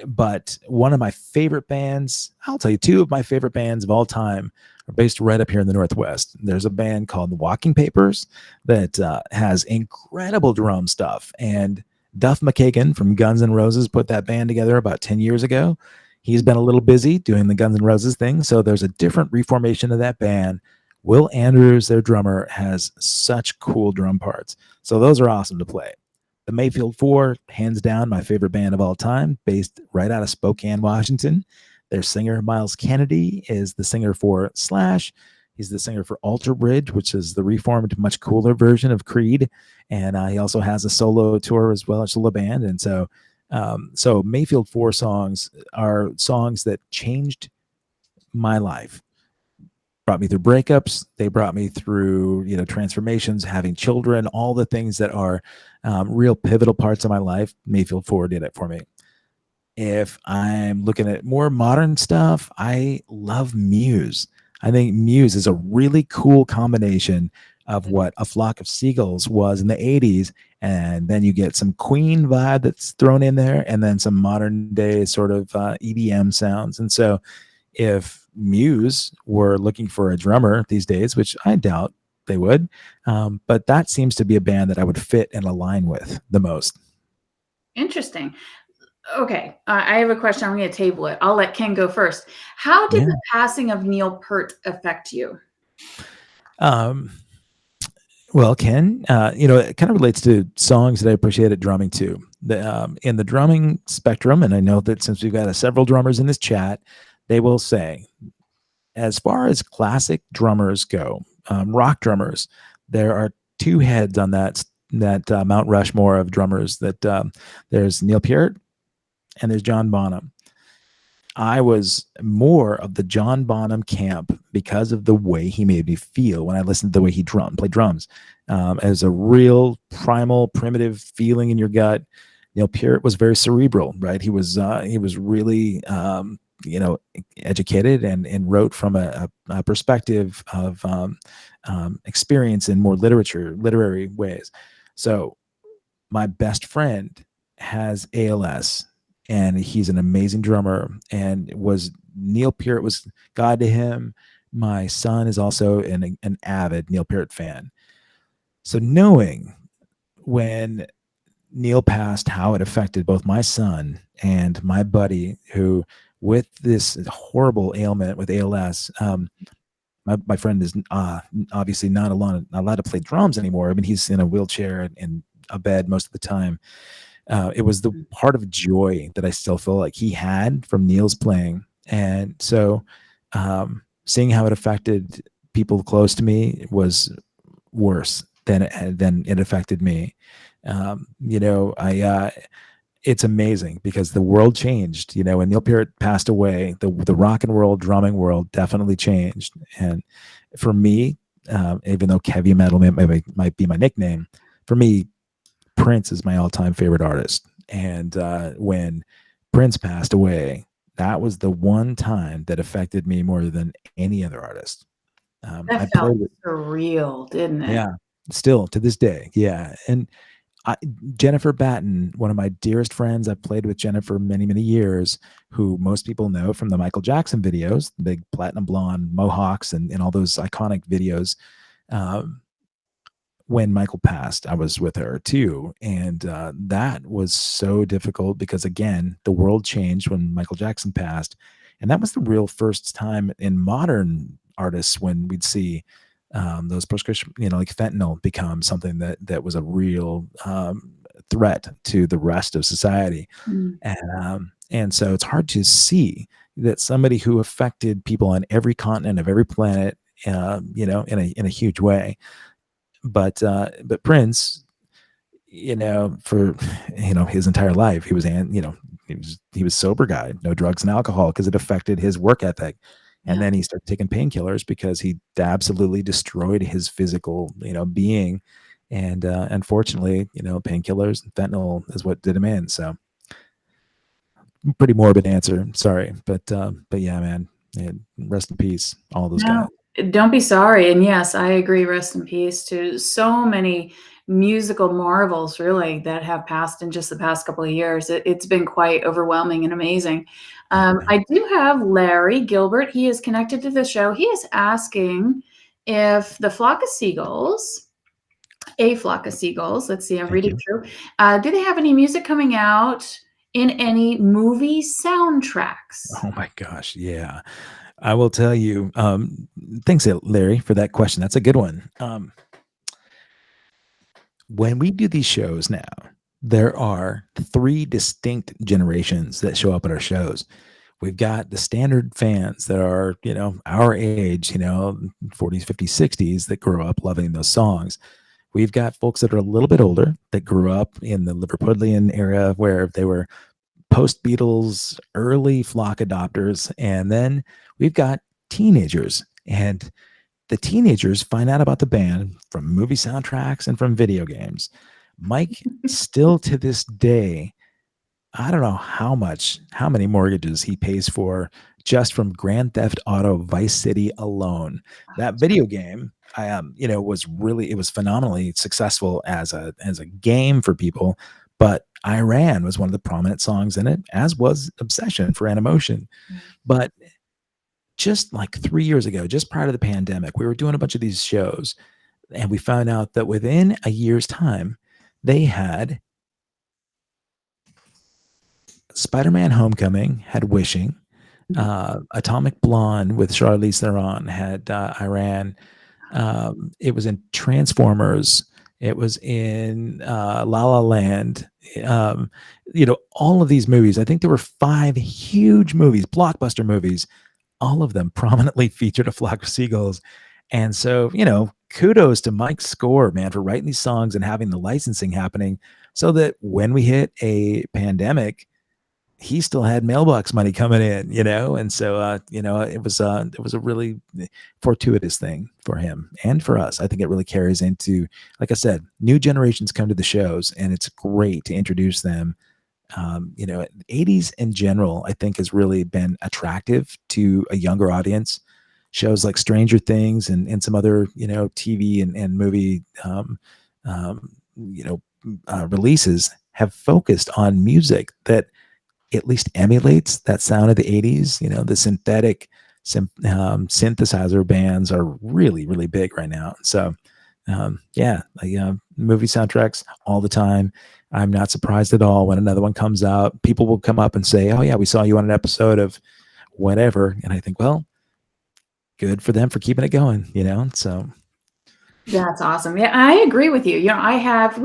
But one of my favorite bands, I'll tell you, two of my favorite bands of all time are based right up here in the Northwest. There's a band called the Walking Papers that has incredible drum stuff. And Duff McKagan from Guns N' Roses put that band together about 10 years ago. He's been a little busy doing the Guns N' Roses thing, so there's a different reformation of that band. Will Andrews, their drummer, has such cool drum parts. So those are awesome to play. The Mayfield 4, hands down, my favorite band of all time, based right out of Spokane, Washington. Their singer, Miles Kennedy, is the singer for Slash. He's the singer for Alter Bridge, which is the reformed, much cooler version of Creed. And he also has a solo tour as well, a solo band. And so Mayfield 4 songs are songs that changed my life, brought me through breakups. They brought me through, transformations, having children, all the things that are real pivotal parts of my life. Mayfield 4 did it for me. If I'm looking at more modern stuff, I love Muse. I think Muse is a really cool combination of what A Flock of Seagulls was in the 80s. And then you get some Queen vibe that's thrown in there, and then some modern day sort of EDM sounds. And so if Muse were looking for a drummer these days, which I doubt they would, but that seems to be a band that I would fit and align with the most. Interesting. Okay, I have a question. I'm going to table it. I'll let Ken go first. How did the passing of Neil Peart affect you? Well, Ken, it kind of relates to songs that I appreciate at drumming too. In the drumming spectrum, and I know that since we've got several drummers in this chat, they will say, as far as classic drummers go, rock drummers, there are two heads on that Mount Rushmore of drummers. That there's Neil Peart and there's John Bonham. I was more of the John Bonham camp because of the way he made me feel when I listened to the way he played drums. As a real primal, primitive feeling in your gut. Neil Peart was very cerebral, right? He was really, educated and wrote from a perspective of experience in more literary ways. So my best friend has ALS. And he's an amazing drummer, and Neil Peart was God to him. My son is also an avid Neil Peart fan. So knowing when Neil passed, how it affected both my son and my buddy, who with this horrible ailment with ALS, my friend is obviously not allowed to play drums anymore. I mean, he's in a wheelchair and a bed most of the time. It was the part of joy that I still feel like he had from Neil's playing. And so seeing how it affected people close to me was worse than it affected me. It's amazing because the world changed. When Neil Peart passed away, the rock and roll drumming world definitely changed. And for me, even though heavy metal might be my nickname, for me, Prince is my all-time favorite artist. And when Prince passed away, that was the one time that affected me more than any other artist. That felt surreal, didn't it? Yeah, still to this day. Yeah. And Jennifer Batten, one of my dearest friends. I've played with Jennifer many, many years, who most people know from the Michael Jackson videos, the big platinum blonde mohawks and all those iconic videos. Um, when Michael passed, I was with her too. And that was so difficult because, again, the world changed when Michael Jackson passed. And that was the real first time in modern artists when we'd see those prescription, like fentanyl become something that was a real threat to the rest of society. Mm. And so it's hard to see that somebody who affected people on every continent of every planet, in a huge way. But Prince, for his entire life, he was he was sober guy, no drugs and alcohol, because it affected his work ethic. And Yeah. then he started taking painkillers because he absolutely destroyed his physical, being. And unfortunately, painkillers and fentanyl is what did him in. So pretty morbid answer. Sorry. But yeah, man, rest in peace, all those guys. No, don't be sorry. And yes, I agree. Rest in peace to so many musical marvels, really, that have passed in just the past couple of years. It's been quite overwhelming and amazing. I do have Larry Gilbert. He is connected to the show. He is asking if the Flock of Seagulls, A Flock of Seagulls, let's see, I'm Thank reading you. through, do they have any music coming out in any movie soundtracks? Oh my gosh. Yeah. I will tell you. Thanks, Larry, for that question. That's a good one. When we do these shows now, there are 3 distinct generations that show up at our shows. We've got the standard fans that are, our age, 40s, 50s, 60s, that grew up loving those songs. We've got folks that are a little bit older that grew up in the Liverpudlian era where they were post Beatles, early Flock adopters. And then we've got teenagers, and the teenagers find out about the band from movie soundtracks and from video games. Mike, still to this day, I don't know how many mortgages he pays for just from Grand Theft Auto Vice City alone. That video game, it was phenomenally successful as a game for people, but Iran was one of the prominent songs in it, as was Obsession for Animotion. But just like 3 years ago, just prior to the pandemic, we were doing a bunch of these shows, and we found out that within a year's time, they had Spider-Man Homecoming, had Wishing, Atomic Blonde with Charlize Theron had Iran. It was in Transformers. It was in La La Land. All of these movies. I think there were 5 huge movies, blockbuster movies. All of them prominently featured A Flock of Seagulls. And so, kudos to Mike's score, man, for writing these songs and having the licensing happening so that when we hit a pandemic, he still had mailbox money coming in, and so it was a really fortuitous thing for him and for us. I think it really carries into, like I said, new generations come to the shows, and it's great to introduce them. 80s in general, I think, has really been attractive to a younger audience. Shows like Stranger Things and some other TV and movie releases have focused on music that at least emulates that sound of the 80s. The synthetic synthesizer bands are really, really big right now. So movie soundtracks all the time. I'm not surprised at all when another one comes out. People will come up and say, oh yeah, we saw you on an episode of whatever. And I think, well, good for them for keeping it going, so. That's awesome. Yeah, I agree with you. We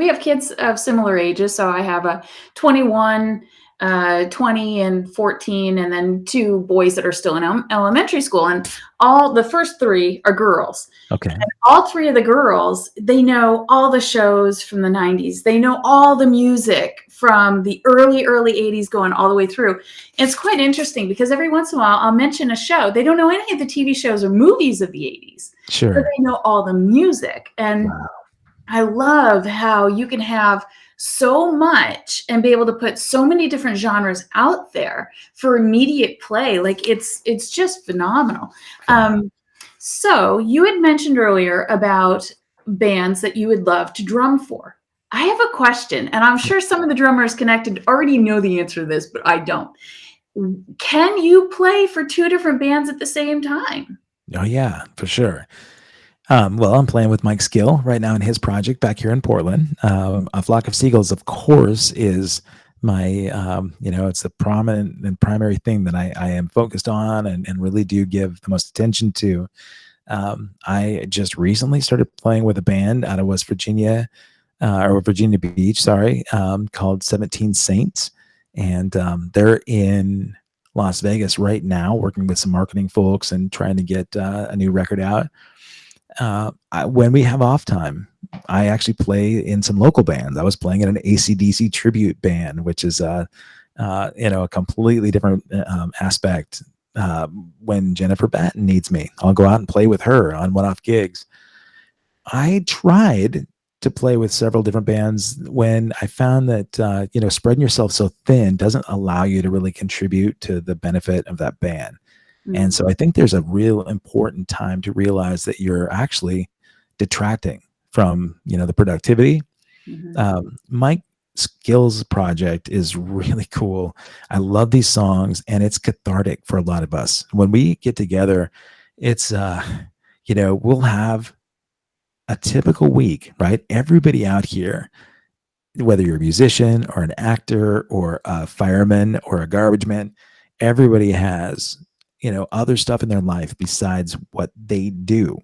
have kids of similar ages. So I have a 21, 20 and 14, and then 2 boys that are still in elementary school. And all the first 3 are girls. Okay. And all 3 of the girls, they know all the shows from the 90s. They know all the music from the early 80s going all the way through. It's quite interesting because every once in a while I'll mention a show. They don't know any of the TV shows or movies of the 80s. Sure. But they know all the music. And wow. I love how you can have so much and be able to put so many different genres out there for immediate play. Like it's just phenomenal. So you had mentioned earlier about bands that you would love to drum for. I have a question, and I'm sure some of the drummers connected already know the answer to this, but I don't. Can you play for two different bands at the same time? Oh yeah, for sure. Well, I'm playing with Mike Skill right now in his project back here in Portland. A Flock of Seagulls, of course, is my, it's the prominent and primary thing that I am focused on and really do give the most attention to. I just recently started playing with a band out of West Virginia, or Virginia Beach, sorry, called 17 Saints. And they're in Las Vegas right now, working with some marketing folks and trying to get a new record out. When we have off time, I actually play in some local bands. I was playing in an AC/DC tribute band, which is a completely different aspect. When Jennifer Batten needs me, I'll go out and play with her on one-off gigs. I tried to play with several different bands when I found that spreading yourself so thin doesn't allow you to really contribute to the benefit of that band. And so I think there's a real important time to realize that you're actually detracting from, the productivity. Mike Skill's project is really cool. I love these songs, and it's cathartic for a lot of us. When we get together, it's, we'll have a typical week, right? Everybody out here, whether you're a musician or an actor or a fireman or a garbage man, everybody has other stuff in their life besides what they do.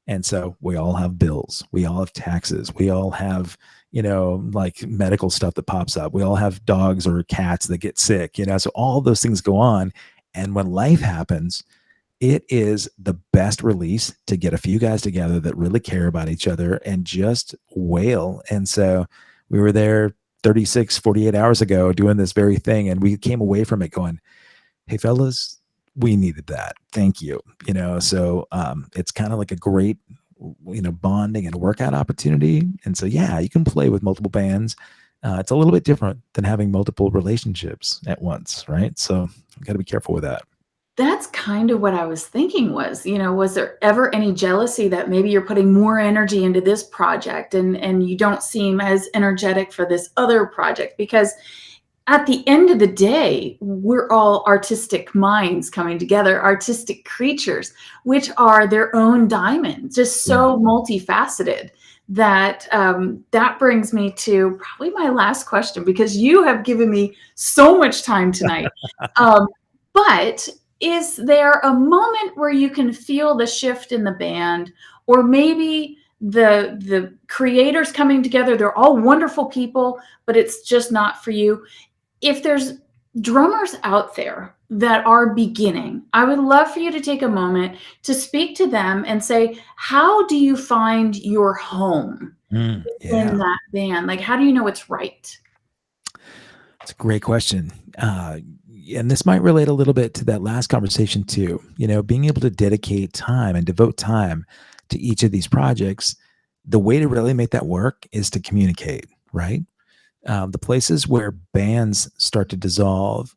And so we all have bills, we all have taxes, we all have like medical stuff that pops up, we all have dogs or cats that get sick, so all those things go on. And when life happens, it is the best release to get a few guys together that really care about each other and just wail. And so we were there 48 hours ago doing this very thing, and we came away from it going, hey fellas, we needed that. Thank you. So it's kind of like a great, bonding and workout opportunity. And so, yeah, you can play with multiple bands. It's a little bit different than having multiple relationships at once, right? So you got to be careful with that. That's kind of what I was thinking was there ever any jealousy that maybe you're putting more energy into this project and you don't seem as energetic for this other project? Because at the end of the day, we're all artistic minds coming together, artistic creatures, which are their own diamonds, just so multifaceted that that brings me to probably my last question, because you have given me so much time tonight. But is there a moment where you can feel the shift in the band, or maybe the creators coming together? They're all wonderful people, but it's just not for you. If there's drummers out there that are beginning, I would love for you to take a moment to speak to them and say, how do you find your home in that band? Like, how do you know it's right? It's a great question. And this might relate a little bit to that last conversation too. Being able to dedicate time and devote time to each of these projects, the way to really make that work is to communicate, right? The places where bands start to dissolve,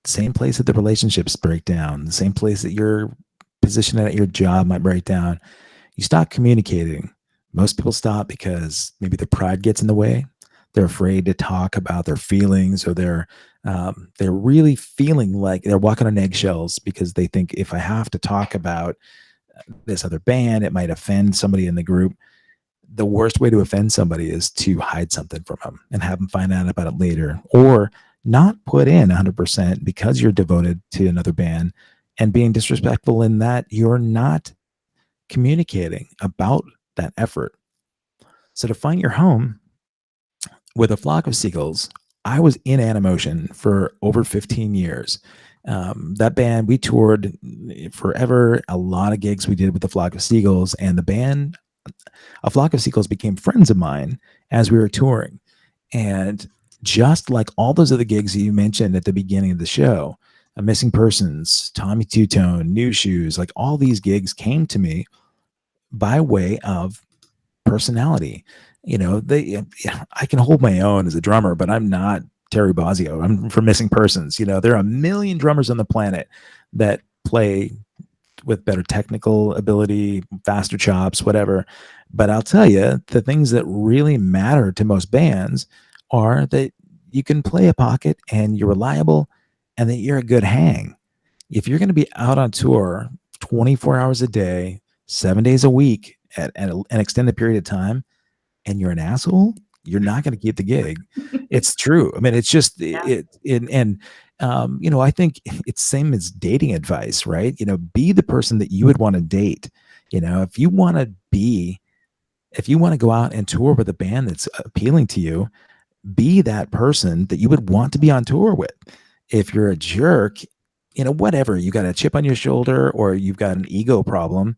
same place that the relationships break down, the same place that your position at your job might break down. You stop communicating. Most people stop because maybe their pride gets in the way. They're afraid to talk about their feelings, or they're really feeling like they're walking on eggshells because they think, if I have to talk about this other band, it might offend somebody in the group. The worst way to offend somebody is to hide something from them and have them find out about it later, or not put in 100% because you're devoted to another band and being disrespectful in that you're not communicating about that effort. So to find your home with A Flock of Seagulls, I was in Animotion for over 15 years. That band, we toured forever, a lot of gigs we did with A Flock of Seagulls, and the band, A Flock of Seagulls, became friends of mine as we were touring. And just like all those other gigs that you mentioned at the beginning of the show, Missing Persons, Tommy Two-Tone, New Shoes, like all these gigs came to me by way of personality. I can hold my own as a drummer, but I'm not Terry Bozzio. I'm from Missing Persons. There are a million drummers on the planet that play with better technical ability, faster chops, whatever. But I'll tell you, the things that really matter to most bands are that you can play a pocket and you're reliable and that you're a good hang. If you're going to be out on tour 24 hours a day, 7 days a week at an extended period of time, and you're an asshole, you're not going to keep the gig. It's true. I mean, it's just I think it's same as dating advice, right? Be the person that you would want to date. If you want to go out and tour with a band that's appealing to you, be that person that you would want to be on tour with. If you're a jerk, whatever, you got a chip on your shoulder or you've got an ego problem,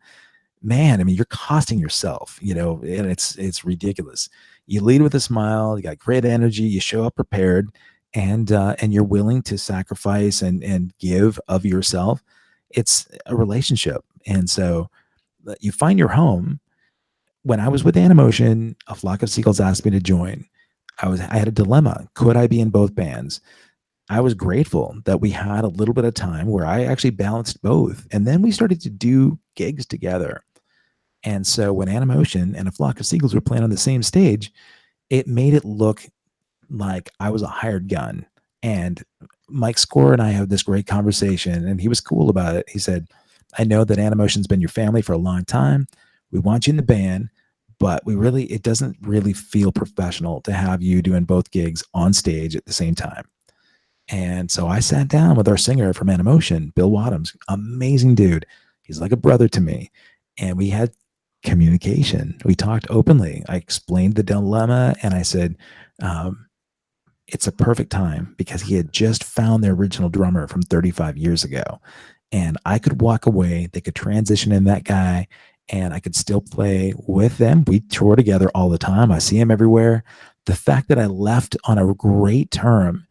man, I mean, you're costing yourself, and it's ridiculous. You lead with a smile, you got great energy, you show up prepared, and you're willing to sacrifice and give of yourself. It's a relationship. And so you find your home. When I was with Animotion, A Flock of Seagulls asked me to join. I had a dilemma. Could I be in both bands? I was grateful that we had a little bit of time where I actually balanced both. And then we started to do gigs together. And so when Animotion and A Flock of Seagulls were playing on the same stage, it made it look like I was a hired gun. And Mike Score and I had this great conversation, and he was cool about it. He said, I know that Animotion's been your family for a long time. We want you in the band, but it doesn't really feel professional to have you doing both gigs on stage at the same time. And so I sat down with our singer from Animotion, Bill Wadhams, amazing dude. He's like a brother to me. And we had communication. We talked openly. I explained the dilemma and I said, it's a perfect time because he had just found their original drummer from 35 years ago. And I could walk away. They could transition in that guy and I could still play with them. We tour together all the time. I see him everywhere. The fact that I left on a great term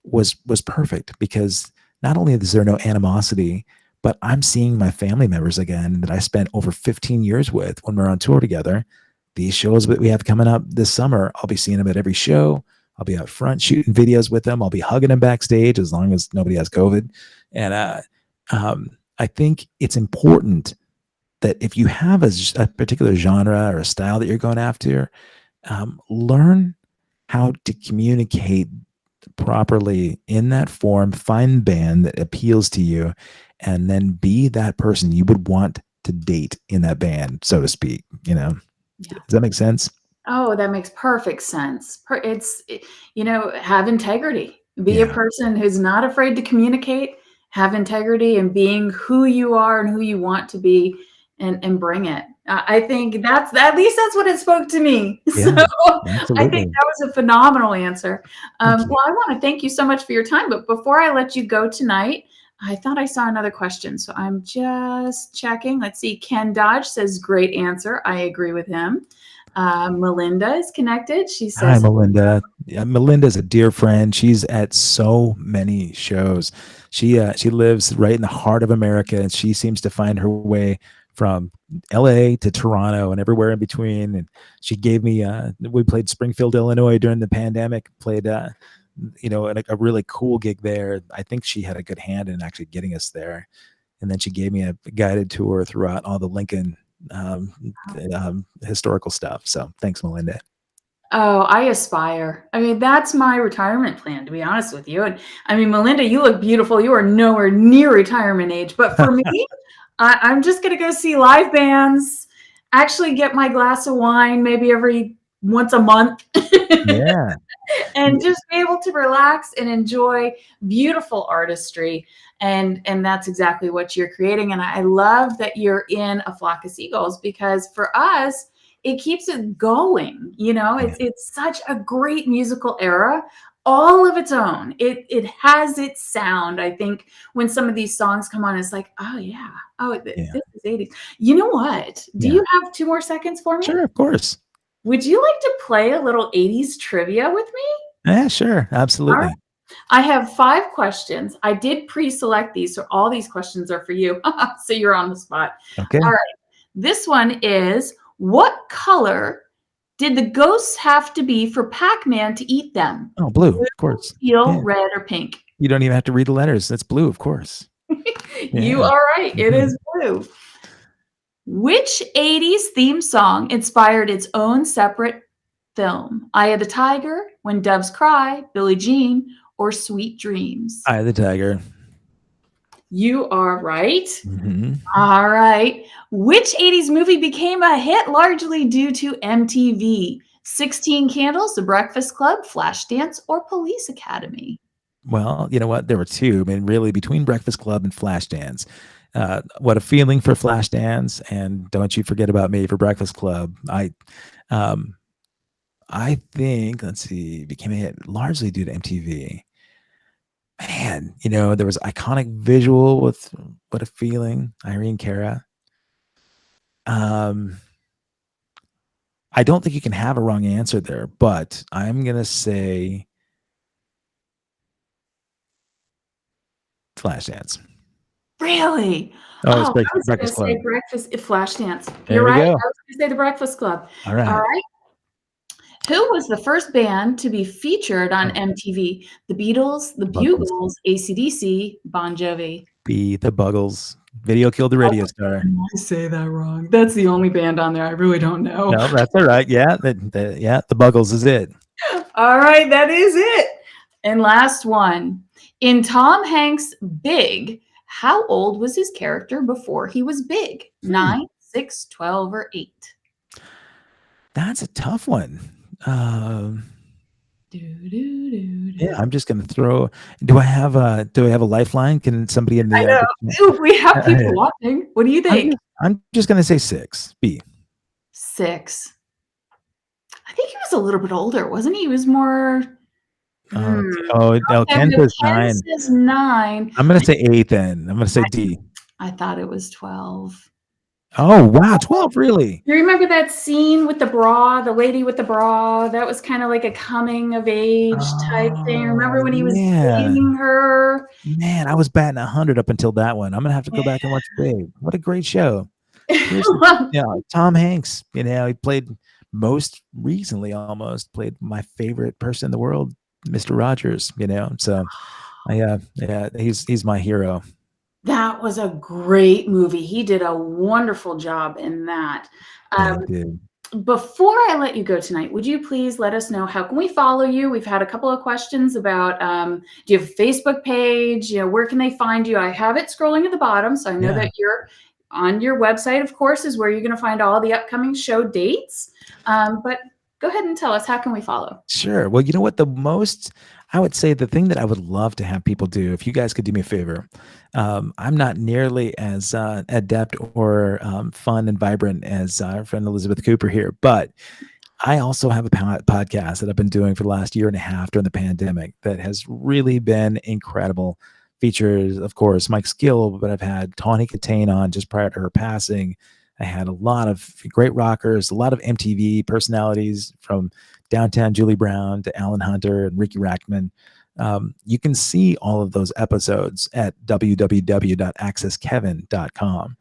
was perfect because not only is there no animosity, but I'm seeing my family members again that I spent over 15 years with when we're on tour together. These shows that we have coming up this summer, I'll be seeing them at every show. I'll be out front shooting videos with them. I'll be hugging them backstage as long as nobody has COVID. And I think it's important that if you have a particular genre or a style that you're going after, learn how to communicate properly in that form, find band that appeals to you, and then be that person you would want to date in that band, so to speak. Yeah. Does that make sense? Oh, that makes perfect sense. Have integrity. Be a person who's not afraid to communicate, have integrity and being who you are and who you want to be and bring it. I think at least that's what it spoke to me. Yeah, so absolutely. I think that was a phenomenal answer. Well, I want to thank you so much for your time. But before I let you go tonight, I thought I saw another question. So I'm just checking. Let's see. Ken Dodge says, great answer. I agree with him. Melinda is connected. She says, hi, Melinda. Yeah, Melinda's a dear friend. She's at so many shows. She lives right in the heart of America, and she seems to find her way from LA to Toronto and everywhere in between. And she gave me, we played Springfield, Illinois during the pandemic, played, a really cool gig there. I think she had a good hand in actually getting us there. And then she gave me a guided tour throughout all the Lincoln historical stuff. So thanks, Melinda. Oh, I aspire. I mean, that's my retirement plan, to be honest with you. And I mean, Melinda, you look beautiful. You are nowhere near retirement age. But for me, I'm just going to go see live bands, actually get my glass of wine maybe once a month. Yeah. And just be able to relax and enjoy beautiful artistry. And that's exactly what you're creating. And I love that you're in A Flock of Seagulls because for us, it keeps it going. It's such a great musical era, all of its own. It has its sound. I think when some of these songs come on, it's like, oh yeah, this is 80s. You know what? Do you have 2 more seconds for me? Sure, of course. Would you like to play a little 80s trivia with me? Yeah, sure. Absolutely. Right. I have 5 questions. I did pre-select these, so all these questions are for you. So you're on the spot. Okay. All right. This one is, what color did the ghosts have to be for Pac-Man to eat them? Oh, blue, of course. Teal, red, or pink? You don't even have to read the letters. That's blue, of course. You Yeah. are right. It is blue. Which 80s theme song inspired its own separate film? Eye of the Tiger, When Doves Cry, Billie Jean, or Sweet Dreams? Eye of the Tiger. You are right. Mhm. All right. Which 80s movie became a hit largely due to MTV? 16 Candles, The Breakfast Club, Flashdance, or Police Academy? Well, you know what? There were two. I mean, really, between Breakfast Club and Flashdance. What a Feeling for Flashdance, and Don't You Forget About Me for Breakfast Club. Um, I think, let's see, became a hit largely due to MTV. Man, there was iconic visual with What a Feeling, Irene Cara. Um, I don't think you can have a wrong answer there, but I'm gonna say Flashdance. Really? Oh, Oh, it's I was going Breakfast to say Club. Flashdance. There You're we right. I go. was going to say The Breakfast Club. All All right. right. Who was the first band to be featured on Oh, MTV? The Beatles, The Buggles. Bugles, AC/DC, Bon Jovi. The Buggles. Video killed the radio star. I say that wrong. That's the only band on there. I really don't know. No, that's all right. Yeah, the Buggles is it. All right, that is it. And last one. In Tom Hanks' Big, how old was his character before he was big? 9, 6, 12, or 8? That's a tough one. Do, do, do, do. Yeah, I'm just gonna throw. Do I have a lifeline? Can somebody in the? I know. Ooh, we have people watching. What do you think? I'm just gonna say 6. B. 6. I think he was a little bit older, wasn't he? He was more. No, Okay, Ken no, says Ken 9. says 9. I'm gonna say 8 then. I'm gonna say D. I thought it was 12. Oh wow, 12 really? You remember that scene with the bra, the lady with the bra? That was kind of like a coming of age type thing. Remember when he was Yeah. dating her? Man, I was batting 100 up until that one. I'm gonna have to go back and watch Babe. What a great show. Seriously, Tom Hanks. He played most recently almost played my favorite person in the world, Mr. Rogers. So yeah, he's my hero. That was a great movie. He did a wonderful job in that. Yeah, he did. Before I let you go tonight, would you please let us know how can we follow you? We've had a couple of questions about do you have a Facebook page? Where can they find you? I have it scrolling at the bottom, so I know that you're on your website, of course, is where you're going to find all the upcoming show dates. But go ahead and tell us, how can we follow? Sure. Well, you know what? I would say the thing that I would love to have people do, if you guys could do me a favor, I'm not nearly as adept or fun and vibrant as our friend Elizabeth Cooper here, but I also have a podcast that I've been doing for the last year and a half during the pandemic that has really been incredible. Features, of course, Mike Skill, but I've had Tawny Katane on just prior to her passing. I had a lot of great rockers, a lot of MTV personalities from Downtown Julie Brown to Alan Hunter and Ricky Rackman. You can see all of those episodes at www.accesskevin.com.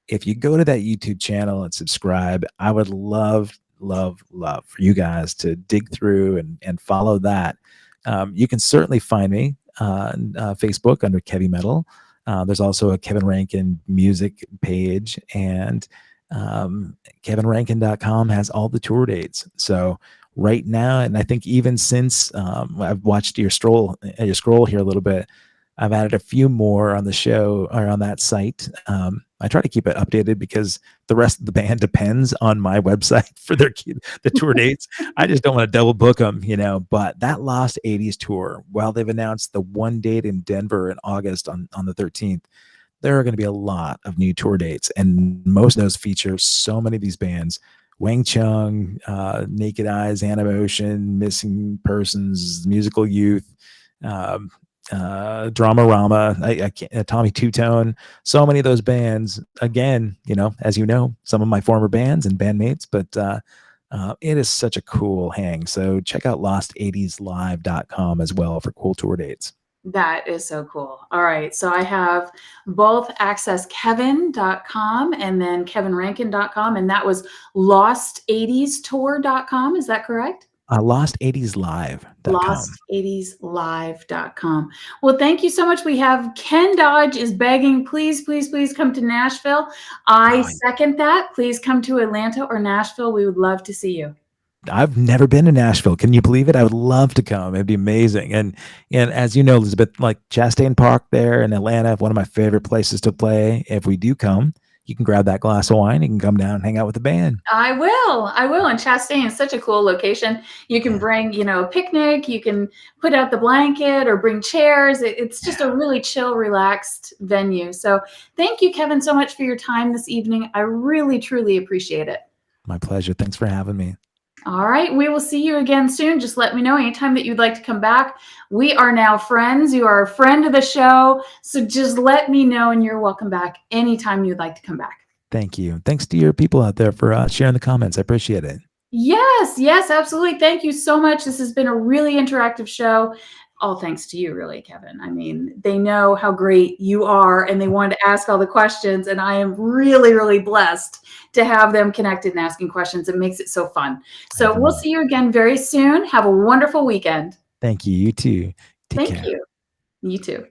If you go to that YouTube channel and subscribe, I would love for you guys to dig through and follow that. You can certainly find me on Facebook under Kevy Metal. There's also a Kevin Rankin music page, and kevinrankin.com has all the tour dates. So right now, and I think even since I've watched your scroll here a little bit, I've added a few more on the show or on that site. I try to keep it updated because the rest of the band depends on my website for the tour dates. I just don't want to double book them, but that Lost 80s tour, while they've announced the one date in Denver in August on the 13th, there are going to be a lot of new tour dates, and most of those feature so many of these bands: Wang Chung, Naked Eyes, Animotion, Missing Persons, Musical Youth, Dramarama, I can't, Tommy Two Tone, so many of those bands. Again, as some of my former bands and bandmates, but it is such a cool hang. So check out lost80slive.com as well for cool tour dates. That is so cool. All right. So I have both accesskevin.com and then kevinrankin.com. And that was lost80stour.com. Is that correct? Lost80slive.com. lost80slive.com. Well, thank you so much. We have Ken Dodge is begging, please, please, please come to Nashville. I second that. Please come to Atlanta or Nashville. We would love to see you. I've never been to Nashville. Can you believe it? I would love to come. It'd be amazing. And as you know, Elizabeth, like Chastain Park there in Atlanta, one of my favorite places to play. If we do come, you can grab that glass of wine. You can come down and hang out with the band. I will. And Chastain is such a cool location. You can bring, a picnic. You can put out the blanket or bring chairs. It's just a really chill, relaxed venue. So thank you, Kevin, so much for your time this evening. I really, truly appreciate it. My pleasure. Thanks for having me. All right. We will see you again soon. Just let me know anytime that you'd like to come back. We are now friends. You are a friend of the show. So just let me know, and you're welcome back anytime you'd like to come back. Thank you. Thanks to your people out there for sharing the comments. I appreciate it. Yes, absolutely. Thank you so much. This has been a really interactive show. All thanks to you, really, Kevin. I mean, they know how great you are, and they wanted to ask all the questions, and I am really, really blessed to have them connected and asking questions. It makes it so fun. So we'll see you again very soon. Have a wonderful weekend. Thank you. You too. Take care. You. You too.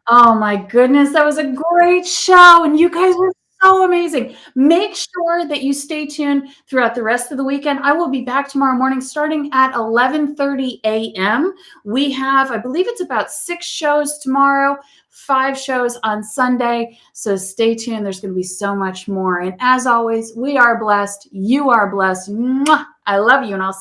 Oh, my goodness. That was a great show, and you guys were so amazing. Make sure that you stay tuned throughout the rest of the weekend. I will be back tomorrow morning starting at 11:30 a.m. We have, I believe it's about 6 shows tomorrow, 5 shows on Sunday. So stay tuned. There's going to be so much more. And as always, we are blessed. You are blessed. Mwah! I love you, and I'll